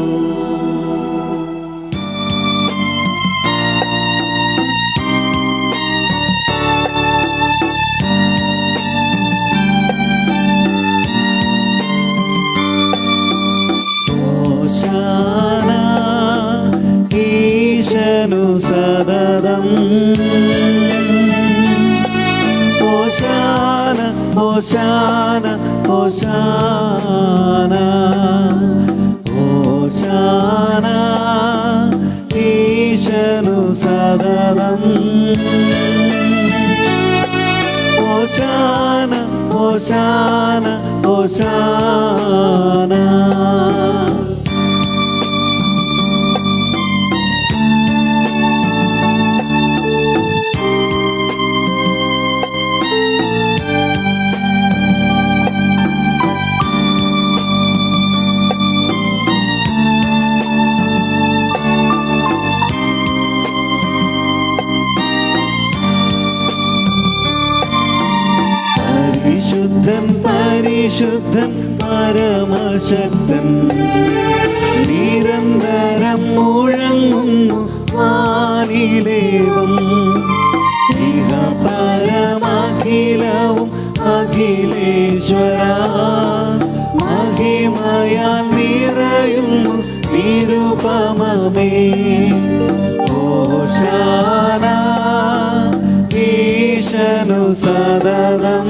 Speaker 1: ഓശാന ഈശനു സദതം, ഓശാന ഓശാന ഓശാന ഓശാന ഈശനു സദതം, ഓശാന ഓശാന ഓശാന. പരിശുദ്ധൻ പരിശുദ്ധൻ പരമശക്തൻ, നിരന്തരം മുഴങ്ങുന്നു വാനിലേവം. ഇഹ പരമഖിലവും അഖിലേശ്വര, മഹിമയാൽ നിറയുന്നു നിരുപമമേ. ഓശാന ഈശനു സദതം,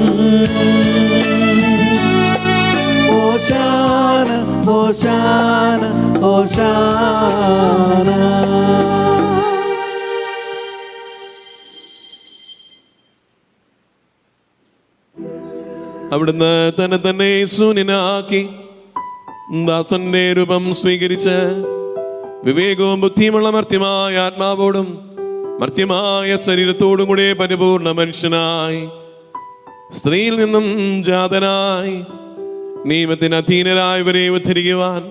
Speaker 1: ഓശാന ഓശാന ഓശാന.
Speaker 2: അവിടുന്ന് തന്നെ ശൂന്യനാക്കി ദാസന്റെ രൂപം സ്വീകരിച്ച് വിവേകവും ബുദ്ധിയുമുള്ള മർത്യമായ ആത്മാവോടും മർത്യമായ ശരീരത്തോടും കൂടെ പരിപൂർണ മനുഷ്യനായി സ്ത്രീയിൽ നിന്നും ജാതനായി നിയമത്തിന് അധീനരായവരെ ഉദ്ധരിക്കുവാൻ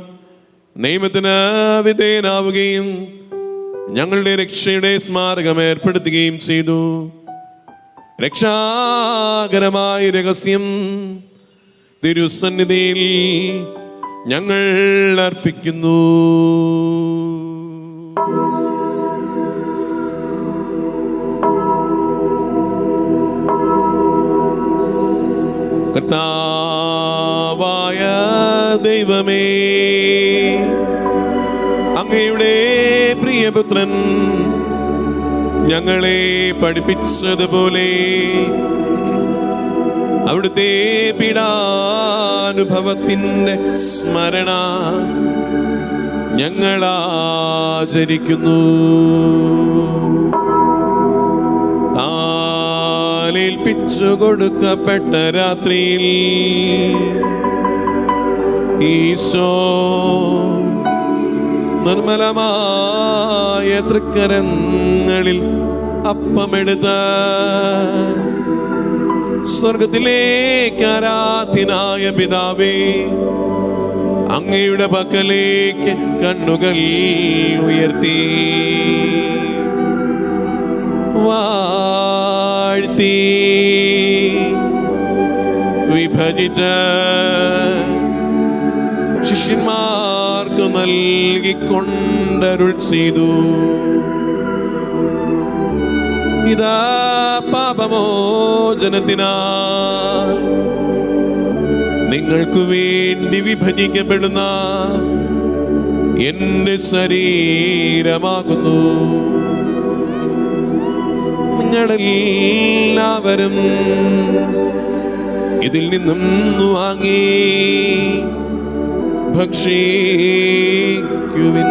Speaker 2: നിയമത്തിന് വിധേയനാവുകയും ഞങ്ങളുടെ രക്ഷയുടെ സ്മാരകം ഏർപ്പെടുത്തുകയും ചെയ്തു. രക്ഷാകരമായ രഹസ്യം തിരുസന്നിധിയിൽ ഞങ്ങൾ അർപ്പിക്കുന്നു. കർത്താവായ ദൈവമേ, അങ്ങയുടെ പ്രിയപുത്രൻ ഞങ്ങളെ പഠിപ്പിച്ചതുപോലെ അവിടുത്തെ പീഡാനുഭവത്തിൻ്റെ സ്മരണ ഞങ്ങൾ ആചരിക്കുന്നു. താലേൽപ്പിച്ചു കൊടുക്കപ്പെട്ട രാത്രിയിൽ ഈശോ നിർമ്മലമായ തൃക്കരങ്ങളിൽ അപ്പമെടുത്ത് സ്വർഗത്തിലേക്ക് ആരാധ്യനായ പിതാവേ, അങ്ങയുടെ പക്കലേക്ക് കണ്ണുകൾ ഉയർത്തി വാഴ്ത്തി വിഭജിച്ച് ശിഷ്യന്മാർക്ക് നൽകിക്കൊണ്ടരുൾ ചെയ്തു. ഇതാ പാപമോചനത്തിനാൽ നിങ്ങൾക്ക് വേണ്ടി വിഭജിക്കപ്പെടുന്ന എന്റെ ശരീരമാകുന്നു. നിങ്ങളെല്ലാവരും ഇതിൽ നിന്നും വാങ്ങി ഭക്ഷിക്കുവിൻ.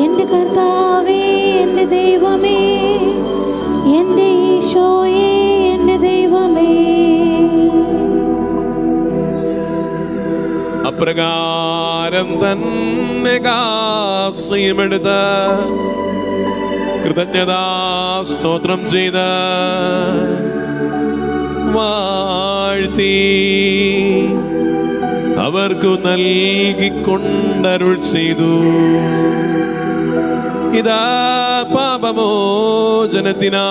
Speaker 7: എന്റെ കർത്താവേ, എന്റെ ദൈവമേ, എന്റെ ഈശോയേ, എന്റെ ദൈവമേ.
Speaker 2: അപ്രകാരം തന്നെ കാസയുമെടുത്ത് കൃതജ്ഞതാ സ്തോത്രം ചെയ്ത് വാഴ്ത്തി അവർക്കു നൽകിക്കൊണ്ടരുൾ ചെയ്തു. ഇതാ പാപമോചനത്തിനാൽ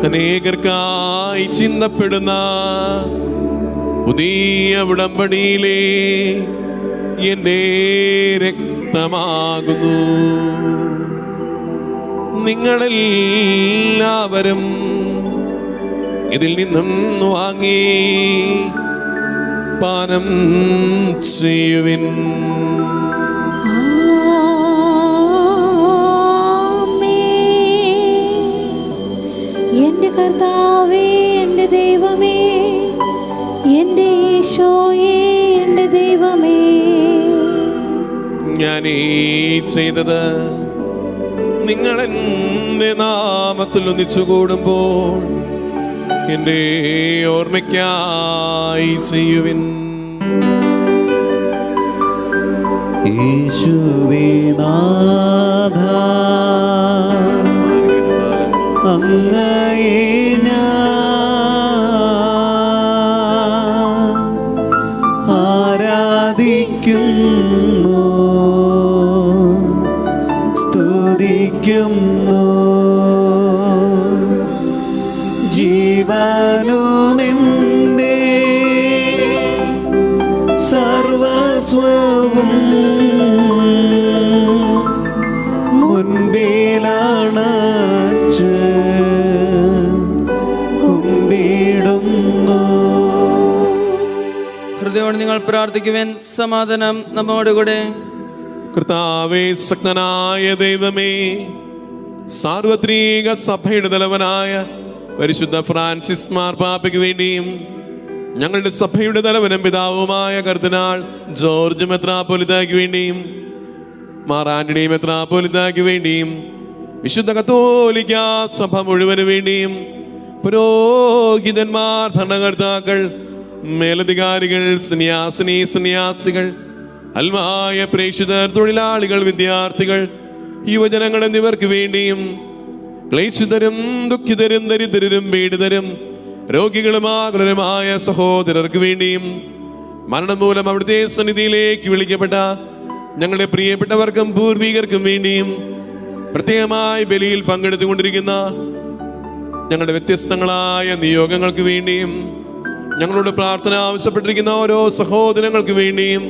Speaker 2: അനേകർക്കായി ചിന്തപ്പെടുന്ന പുതിയ ഉടമ്പടിയിലെ എന്റെ രക്തമാകുന്നു. നിങ്ങളെല്ലാവരും ഇതിൽ നിന്നും വാങ്ങി പാനം ചെയ്യുവിൻ.
Speaker 7: എന്റെ കർത്താവേ, എന്റെ ദൈവമേ, എന്റെ ഈശോയേ, എന്റെ ദൈവമേ.
Speaker 2: ഞാൻ ഈ ചെയ്തത് നിങ്ങൾ എൻ്റെ നാമത്തിൽ ഒന്നിച്ചു കൂടുമ്പോൾ എൻ്റെ ഓർമ്മയ്ക്കായി ചെയ്യുവിൻ.
Speaker 1: യേശുവേ നാഥ, അങ്ങയെ ഞാൻ ആരാധിക്കുന്നു, സ്തുതിക്കുന്നു. ജീവനുമെന്റെ സർവസ്വവും മുൻപിലാണച്ച് കുമ്പിടുന്നു.
Speaker 4: ഹൃദയോടെ നിങ്ങൾ പ്രാർത്ഥിക്കുവാൻ. സമാധാനം നമ്മോടുകൂടെ.
Speaker 2: കർത്താവേ, ശക്തനായ ദൈവമേ, സാർവത്രിക സഭയുടെ തലവനായ പരിശുദ്ധ ഫ്രാൻസിസ് മാർപ്പാപ്പയ്ക്ക് വേണ്ടിയും ഞങ്ങളുടെ സഭയുടെ തലവനും പിതാവുമായ കർദിനാൾ ജോർജ് മെത്രാപ്പൊലിത്തായ്ക്ക് വേണ്ടിയും മാർ ആന്റണി മെത്രാപ്പൊലിത്തായ്ക്ക് വേണ്ടിയും വിശുദ്ധ കത്തോലിക്ക സഭ മുഴുവന് വേണ്ടിയും പുരോഹിതന്മാർ, ഭരണകർത്താക്കൾ, മേലധികാരികൾ, സന്യാസികൾ, അൽമായ പ്രേക്ഷിതർ, തൊഴിലാളികൾ, വിദ്യാർത്ഥികൾ, യുവജനങ്ങൾ എന്നിവർക്ക് വേണ്ടിയും ക്ലേശിതരും ദുഃഖിതരും ദരിദ്രരും പീഡിതരും രോഗികളും ആകുലരുമായ സഹോദരർക്ക് വേണ്ടിയും മരണം മൂലം അവിടുത്തെ സന്നിധിയിലേക്ക് വിളിക്കപ്പെട്ട ഞങ്ങളുടെ പ്രിയപ്പെട്ടവർക്കും പൂർവികർക്കും വേണ്ടിയും പ്രത്യേകമായി ബലിയിൽ പങ്കെടുത്തുകൊണ്ടിരിക്കുന്ന ഞങ്ങളുടെ വ്യത്യസ്തങ്ങളായ നിയോഗങ്ങൾക്ക് വേണ്ടിയും ഞങ്ങളോട് പ്രാർത്ഥന ആവശ്യപ്പെട്ടിരിക്കുന്ന ഓരോ സഹോദരങ്ങൾക്ക് വേണ്ടിയും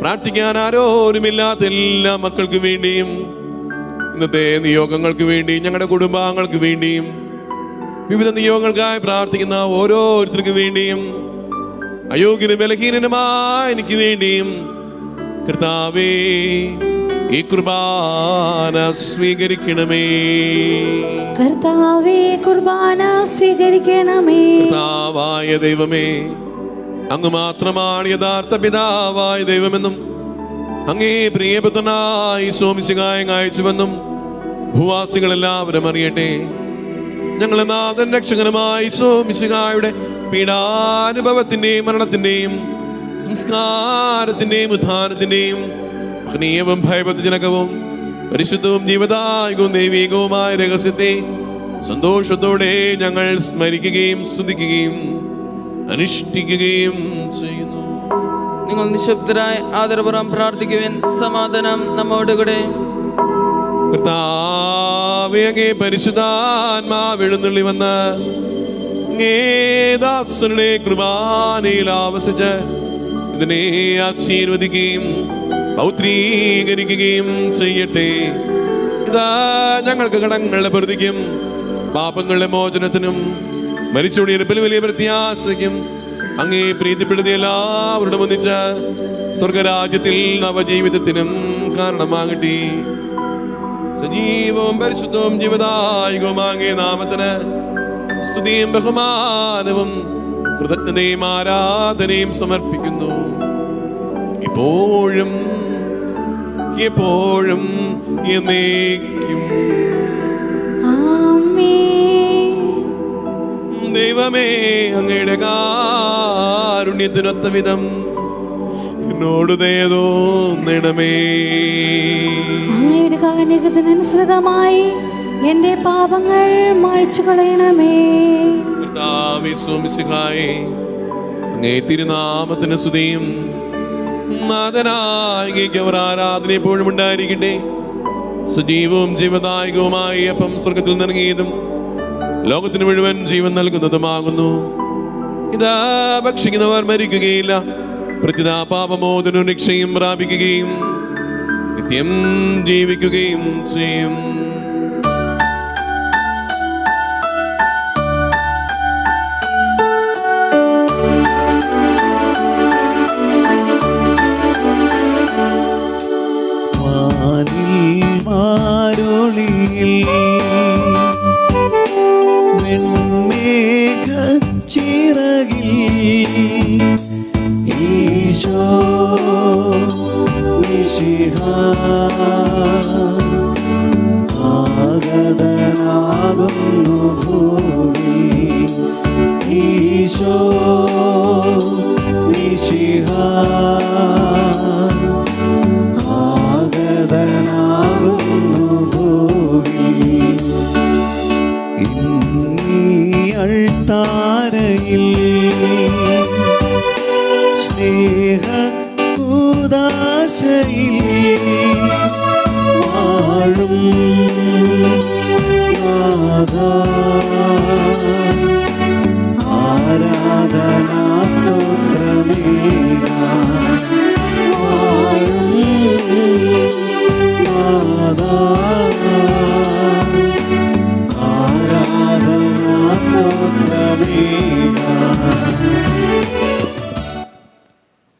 Speaker 2: പ്രാർത്ഥിക്കാൻ ആരോരുമില്ലാത്ത എല്ലാ മക്കൾക്ക് വേണ്ടിയും ഇന്നത്തെ നിയോഗങ്ങൾക്ക് വേണ്ടിയും ഞങ്ങളുടെ കുടുംബാംഗങ്ങൾക്ക് വേണ്ടിയും വിവിധ നിയോഗങ്ങൾക്കായി പ്രാർത്ഥിക്കുന്ന ഓരോരുത്തർക്ക് വേണ്ടിയും അയോഗ്യനും ബലഹീനനുമായ എനിക്ക് വേണ്ടിയും കർത്താവേ ഈ കുർബാന സ്വീകരിക്കണമേ.
Speaker 7: കർത്താവേ കുർബാന സ്വീകരിക്കണമേ.
Speaker 2: കർത്താവായ ദൈവമേ, അങ്ങ് മാത്രമാണ് യഥാർത്ഥ പിതാവായ ദൈവമെന്നും അങ്ങേ പ്രിയപുത്രനായി സോമിശിഹായെ അയച്ചുവെന്നും ഭൂവാസികളെല്ലാവരും അറിയട്ടെ. ഞങ്ങളെ നാഥൻ രക്ഷകനുമായി സോമിശിഹായുടെ പീഡാനുഭവത്തിന്റെയും മരണത്തിന്റെയും സംസ്കാരത്തിന്റെയും ഉത്ഥാനത്തിന്റെയും മഹനീയവും ഭയഭക്തിജനകവും പരിശുദ്ധവും ജീവദായകവും ദൈവികവുമായ രഹസ്യത്തെ സന്തോഷത്തോടെ ഞങ്ങൾ സ്മരിക്കുകയും സ്തുതിക്കുകയും അനുഷ്ഠിക്കുകയും ചെയ്യുന്നു.
Speaker 4: നിങ്ങൾ നിശബ്ദരായി ആദരപൂർവ്വം പ്രാർത്ഥിക്കുവാൻ. സമാധാനം നമ്മോടുകൂടെ.
Speaker 2: കർത്താവേ, അങ്ങേ പരിശുദ്ധാത്മാവ് എഴുന്നള്ളി വന്ന് അങ്ങേ ദാസരുടെ കുർബാനയിൽ ആവസിച്ച് ഇതിനെ ആശീർവദിക്കുകയും പൗത്രീകരിക്കുകയും ചെയ്യട്ടെ. ഇതാ ഞങ്ങൾക്ക് കടങ്ങളുടെ പ്രതിക്കും പാപങ്ങളുടെ മോചനത്തിനും മരിച്ചുകൊണ്ടിരിപ്പിൽ വലിയ പ്രത്യാശയ്ക്കും അങ്ങേ പ്രീതിപ്പെടുത്തിയ എല്ലാവരുടെ ഒന്നിച്ച സ്വർഗരാജ്യത്തിൽ നവജീവിതത്തിനും കാരണമാകട്ടെ. സജീവവും പരിശുദ്ധവും ജീവദായകവും അങ്ങേ നാമത്തിന് സ്തുതിയും ബഹുമാനവും കൃതജ്ഞതയും ആരാധനയും സമർപ്പിക്കുന്നു, ഇപ്പോഴും എപ്പോഴും എന്നേക്കും. ദൈവമേ, അങ്ങയുടെ കാരുണ്യത്തിനൊത്ത വിധം എന്നോട് ദയ തോന്നണമേ.
Speaker 7: അങ്ങയുടെ കാരുണ്യത്തിനനുസൃതമായി എന്റെ പാപങ്ങൾ മായ്ച്ചു കളയണമേ.
Speaker 2: കർത്താവേ, സോമിശിഹായേ, അങ്ങേ തിരുനാമത്തിന് സ്തുതിയും നാഥനായ ആരാധന എപ്പോഴും ഉണ്ടായിരിക്കട്ടെ. സജീവവും ജീവദായകവുമായി അപ്പം സ്വർഗത്തിൽ നിറങ്ങിയതും ലോകത്തിന് മുഴുവൻ ജീവൻ നൽകുന്നതുമാകുന്നു. ഇതാ ഭക്ഷിക്കുന്നവർ മരിക്കുകയില്ല, പ്രത്യുത പാപമോചനവും രക്ഷയും പ്രാപിക്കുകയും നിത്യം ജീവിക്കുകയും ചെയ്യും.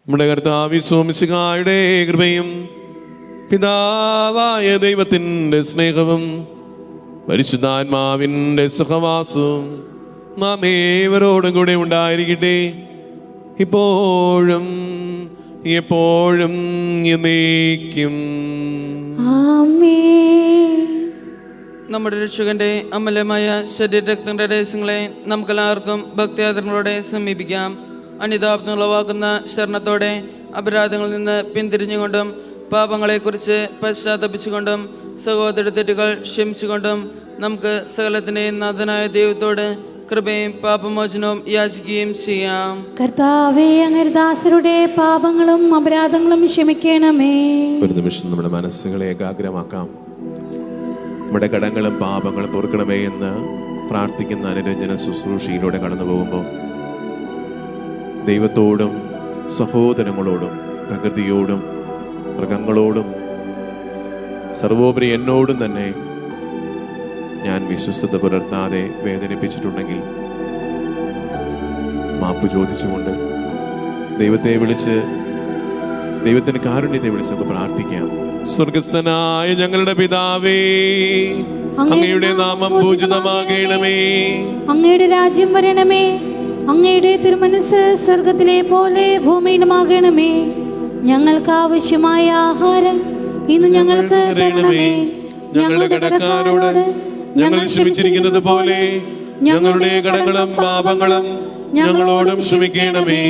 Speaker 2: നമ്മുടെ കർത്താവേ, മിശിഹായുടെ കൃപയും പിതാവായ ദൈവത്തിൻ്റെ സ്നേഹവും പരിശുദ്ധാത്മാവിൻ്റെ സഹവാസവും നാം ഏവരോടും കൂടെ ഉണ്ടായിരിക്കട്ടെ, ഇപ്പോഴും എപ്പോഴും എന്നേക്കും.
Speaker 4: നമ്മുടെ രക്ഷകന്റെ അമൂല്യമായ ശരീരരക്തങ്ങളുടെ രഹസ്യങ്ങളെ നമുക്കെല്ലാവർക്കും ഭക്തിയാദരങ്ങളോടെ സമീപിക്കാം. അനിതാപങ്ങളുളവാക്കുന്ന ശരണത്തോടെ അപരാധങ്ങളിൽ നിന്ന് പിന്തിരിഞ്ഞുകൊണ്ടും പാപങ്ങളെക്കുറിച്ച് പശ്ചാത്തപിച്ചുകൊണ്ടും സഹോദര തെറ്റുകൾ ക്ഷമിച്ചുകൊണ്ടും നമുക്ക് സകലത്തിൻ്റെയും നാഥനായ ദൈവത്തോട് കൃപയും പാപമോചനവും യാചിക്കുകയും ചെയ്യാം.
Speaker 7: കർത്താവേ, അങ്ങയുടെ ദാസരുടെ പാപങ്ങളും അപരാധങ്ങളും ക്ഷമിക്കണമേ.
Speaker 2: ഒരു നിമിഷം നമ്മുടെ മനസ്സുകളെ ഏകാഗ്രമാക്കാം. നമ്മുടെ കടങ്ങളും പാപങ്ങളും പൊറുക്കണമേ എന്ന് പ്രാർത്ഥിക്കുന്ന അനുരഞ്ജന ശുശ്രൂഷയിലൂടെ കടന്നു പോകുമ്പോൾ ദൈവത്തോടും സഹോദരങ്ങളോടും പ്രകൃതിയോടും മൃഗങ്ങളോടും സർവോപരി എന്നോടും തന്നെ ഞാൻ വിശ്വസ്തത പുലർത്താതെ വേദനിപ്പിച്ചിട്ടുണ്ടെങ്കിൽ മാപ്പ് ചോദിച്ചുകൊണ്ട് ദൈവത്തെ വിളിച്ച്, ദൈവത്തിന്റെ കാരുണ്യത്തെ വിളിച്ച് നമുക്ക് പ്രാർത്ഥിക്കാം. സ്വർഗസ്ഥനായ ഞങ്ങളുടെ പിതാവേ, അങ്ങയുടെ നാമം പൂജിതമാകണമേ.
Speaker 7: അങ്ങയുടെ രാജ്യം വരണമേ. അങ്ങയുടെ തിരുമനസ് സ്വർഗത്തിലെ പോലെ ഭൂമിയിലുമാകണമേ. ഞങ്ങൾക്ക് ആവശ്യമായ ആഹാരം ഇന്ന് ഞങ്ങൾക്ക് തരണമേ. ഞങ്ങളുടെ കടക്കാരോട്
Speaker 2: ഞങ്ങൾ ക്ഷമിച്ചിരിക്കുന്നത് പോലെ ഞങ്ങളുടെ കടങ്ങളും പാപങ്ങളും ഞങ്ങളോടും ക്ഷമിക്കണമേ.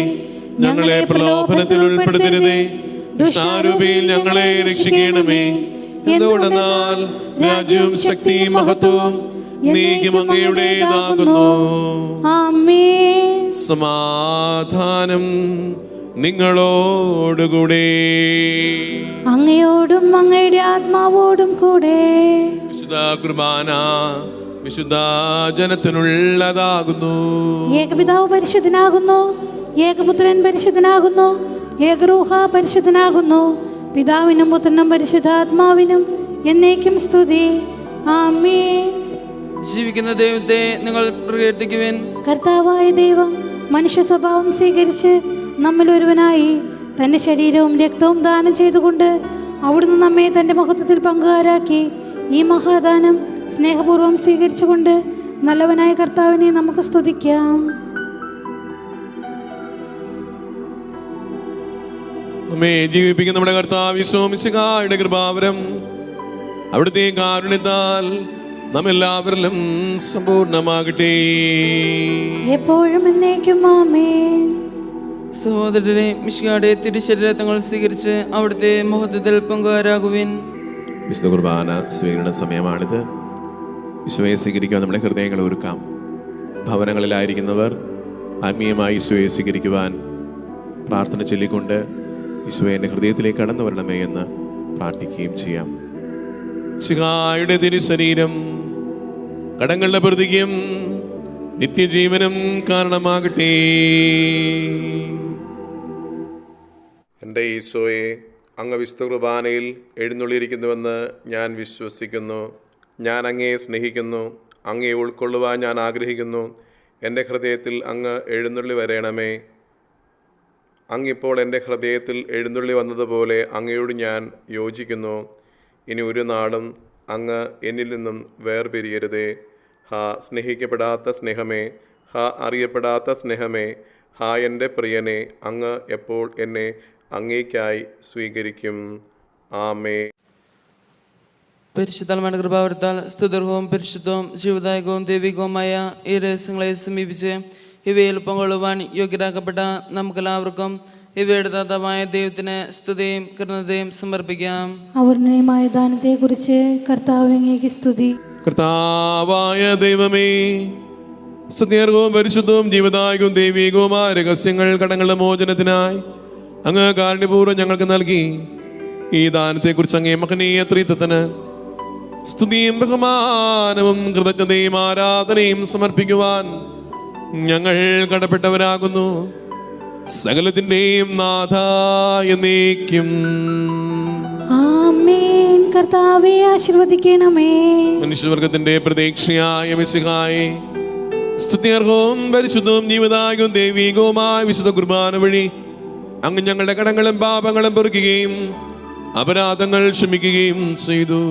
Speaker 2: ഞങ്ങളെ പ്രലോഭനത്തിൽ ഉൾപ്പെടുത്തരുതേ, ദുഷ്ടാരൂപിയിൽ ഞങ്ങളെ രക്ഷിക്കണമേ. എന്തുകൊണ്ടെന്നാൽ രാജ്യവും ശക്തിയും മഹത്വവും നീക്കും അങ്ങയുടേതാകുന്നു.
Speaker 7: ആമേൻ.
Speaker 2: സമാധാനം നിങ്ങളോടുകൂടെ.
Speaker 7: അങ്ങയോടും അങ്ങയുടെ ആത്മാവോടും കൂടെ.
Speaker 2: വിശുദ്ധ കുർബാന വിശുദ്ധ ജനത്തിനുള്ളതാകുന്നു.
Speaker 7: ഏകപിതാവ് പരിശുദ്ധനാകുന്നു, ഏകപുത്രൻ പരിശുദ്ധനാകുന്നു, ഏകരൂഹ പരിശുദ്ധനാകുന്നു. പിതാവിനും പുത്രനും പരിശുദ്ധാത്മാവിനും എന്നേക്കും സ്തുതി. ആമേൻ.
Speaker 4: ജീവിക്കുന്ന ദൈവത്തെ നിങ്ങൾ പ്രകീർത്തിക്കുവിൻ.
Speaker 7: കർത്താവായ ദൈവം മനുഷ്യ സ്വഭാവം സ്വീകരിച്ച് നമ്മിൽ ഒരുവനായി തന്റെ ശരീരവും രക്തവും ദാനം ചെയ്തുകൊണ്ട് അവിടുന്ന് നമ്മെ തന്റെ മഹത്വത്തിൽ പങ്കുകാരാക്കി. ഈ മഹാദാനം സ്നേഹപൂർവ്വം സ്വീകരിച്ചുകൊണ്ട് നല്ലവനായ കർത്താവിനെ നമുക്ക് സ്തുതിക്കാം.
Speaker 2: നമ്മെ ജീവിപ്പിക്കുന്ന നമ്മുടെ കർത്താവ് യേശു മിശിഹായുടെ കൃപാവരം അവിടുത്തെ കാരുണ്യത്താൽ നമ്മെല്ലാവരിലും സമ്പൂർണ്ണമാകട്ടെ.
Speaker 7: എപ്പോഴും എന്നേക്കും ആമേൻ.
Speaker 4: സഹോദരരെ, മിശിഹായുടെ തിരുശരീരങ്ങൾ സ്വീകരിച്ച് അവിടുത്തെ മഹത്വത്തിൽ പങ്കുകാരാകുവിൻ.
Speaker 2: വിശുദ്ധ കുർബാന സ്വീകരണ സമയമാണിത്. ഈശോയെ സ്വീകരിക്കുവാൻ നമ്മുടെ ഹൃദയങ്ങൾ ഒരുക്കാം. ഭവനങ്ങളിലായിരിക്കുന്നവർ ആത്മീയമായി ഈശോയെ സ്വീകരിക്കുവാൻ പ്രാർത്ഥന ചൊല്ലിക്കൊണ്ട് ഈശോയെ എൻ്റെ ഹൃദയത്തിലേക്ക് കടന്നു വരണമേ എന്ന് പ്രാർത്ഥിക്കുകയും ചെയ്യാം. മിശിഹായുടെ തിരുശരീരം കടങ്ങളുടെ പ്രതിക്കും നിത്യജീവനും കാരണമാകട്ടെ. എൻ്റെ ഈശോയെ, അങ്ങ് വിശുദ്ധ കുർബാനയിൽ എഴുന്നള്ളിയിരിക്കുന്നുവെന്ന് ഞാൻ വിശ്വസിക്കുന്നു. ഞാൻ അങ്ങയെ സ്നേഹിക്കുന്നു. അങ്ങയെ ഉൾക്കൊള്ളുവാൻ ഞാൻ ആഗ്രഹിക്കുന്നു. എൻ്റെ ഹൃദയത്തിൽ അങ്ങ് എഴുന്നള്ളി വരണമേ. അങ്ങിപ്പോൾ എൻ്റെ ഹൃദയത്തിൽ എഴുന്നള്ളി വന്നതുപോലെ അങ്ങയോട് ഞാൻ യോജിക്കുന്നു. ഇനി ഒരു നാളും അങ്ങ് എന്നിൽ നിന്നും വേർപിരിയരുതേ. ഹാ സ്നേഹിക്കപ്പെടാത്ത സ്നേഹമേ, ഹാ അറിയപ്പെടാത്ത സ്നേഹമേ, ഹാ എൻ്റെ പ്രിയനെ, അങ്ങ് എപ്പോൾ എന്നെ അങ്ങേയ്ക്കായി സ്വീകരിക്കും. ആമേ.
Speaker 4: പരിശുദ്ധമായ കൃപാവരത്താൽ സ്തുതർഹവും പരിശുദ്ധവും ജീവദായകവും ദൈവികവുമായ ഈ രഹസ്യങ്ങളെ സമീപിച്ച് ഇവയിൽ പങ്കുകൊള്ളുവാൻ യോഗ്യരാക്കപ്പെട്ട നമുക്കെല്ലാവർക്കും ഇവയുടെ ദാതാവായ ദൈവത്തിന് സ്തുതിയും കരുണയും സമർപ്പിക്കാം.
Speaker 7: അവർണ്ണയമായ ദാനത്തെ കുറിച്ച് കർത്താവ് അങ്ങേക്ക് സ്തുതി.
Speaker 2: കർത്താവായ ദൈവമേ, സ്തുത്യർഹവും പരിശുദ്ധവും ജീവദായകവും ദൈവികവുമായ രഹസ്യങ്ങൾ കടങ്ങളുടെ മോചനത്തിനായി അങ്ങ് കാരുണ്യപൂർവ്വം ഞങ്ങൾക്ക് നൽകി. ഈ ദാനത്തെക്കുറിച്ച് അങ്ങേ മഹനീയ ത്രിത്വത്തിന് സ്തുതിയും ബഹുമാനവും കൃതജ്ഞതയും ആരാധനയും സമർപ്പിക്കുവാൻ ഞങ്ങൾ കടപ്പെട്ടവരാകുന്നു. സകലത്തിന്റെയും നാഥ എന്നേക്കും
Speaker 7: ആമേൻ. കർത്താവേ ആശീർവദിക്കണമേ.
Speaker 2: മനുഷ്യവർഗത്തിന്റെ പ്രതീക്ഷയായ മിശിഹായെ, സ്തുത്യർഹവും പരിശുദ്ധവും ജീവദായകവും ദൈവികവുമായ വിശുദ്ധ കുർബാന വഴി അങ്ങ് ഞങ്ങളുടെ കടങ്ങളും പാപങ്ങളും പൊറുക്കുകയും അപരാധങ്ങൾ ക്ഷമിക്കുകയും ചെയ്തു.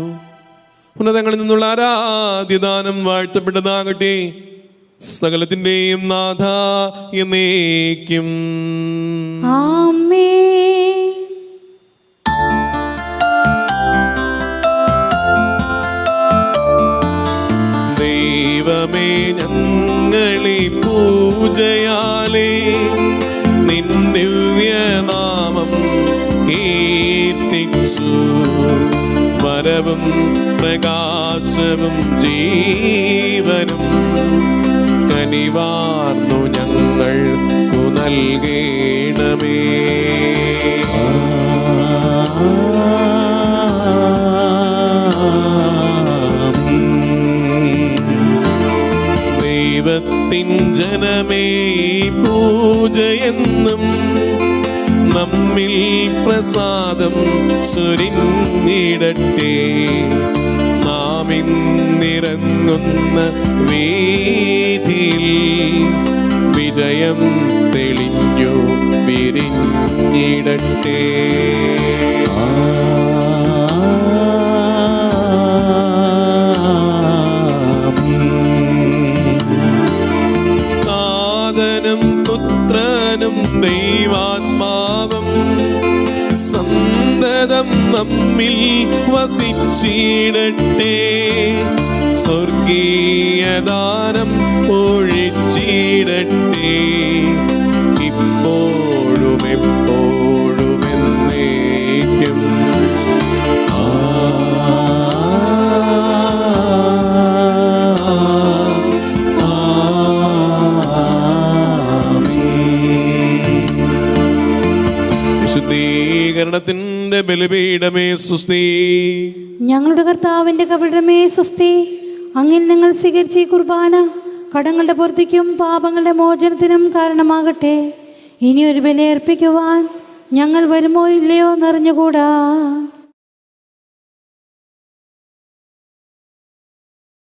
Speaker 2: ഉന്നതങ്ങളിൽ നിന്നുള്ള ആരാധ്യദാനം വാഴ്ത്തപ്പെട്ടതാകട്ടെ. സകലത്തിന്റെയും നാഥ എന്നേക്കും
Speaker 7: ആമേൻ.
Speaker 2: ദൈവമേ, ഞങ്ങളെ പൂജയാലേ നിൻ ദിവ്യനാമം കീർത്തിച്ചു. വരവും പ്രകാശവും ജീവനും കനിവാർന്നു ഞങ്ങൾക്കു നൽകേണമേ. ദൈവത്തിൻ ജനമേ, പൂജയെന്നും നമ്മിൽ പ്രസാദം ചൊരിഞ്ഞിടട്ടെ. നാം ഇന്നിറങ്ങുന്ന വീതിയിൽ വിജയം തെളിഞ്ഞു വിരിഞ്ഞിടട്ടെ. താതനും പുത്രനും ദൈവാത്മാവും സന്തതം നമ്മിൽ വസിച്ചിടട്ടെ. സ്വർഗീയദാനം ഒഴിച്ചിടട്ടെ. ഇപ്പോഴും എപ്പോഴും എന്നേക്കും. വിശുദ്ധീകരണത്തിന്റെ ബലിപീഠമേ സ്വസ്തി.
Speaker 7: ഞങ്ങളുടെ കർത്താവിൻ്റെ കവിടമേ സ്വസ്തി. അങ്ങിൽ നിങ്ങൾ സ്വീകരിച്ച ഈ കുർബാന കടങ്ങളുടെ പൂർത്തിക്കും പാപങ്ങളുടെ മോചനത്തിനും കാരണമാകട്ടെ. ഇനി ഒരു ബലി അർപ്പിക്കുവാൻ ഞങ്ങൾ വരുമോ ഇല്ലയോ എന്നറിഞ്ഞുകൂടാ.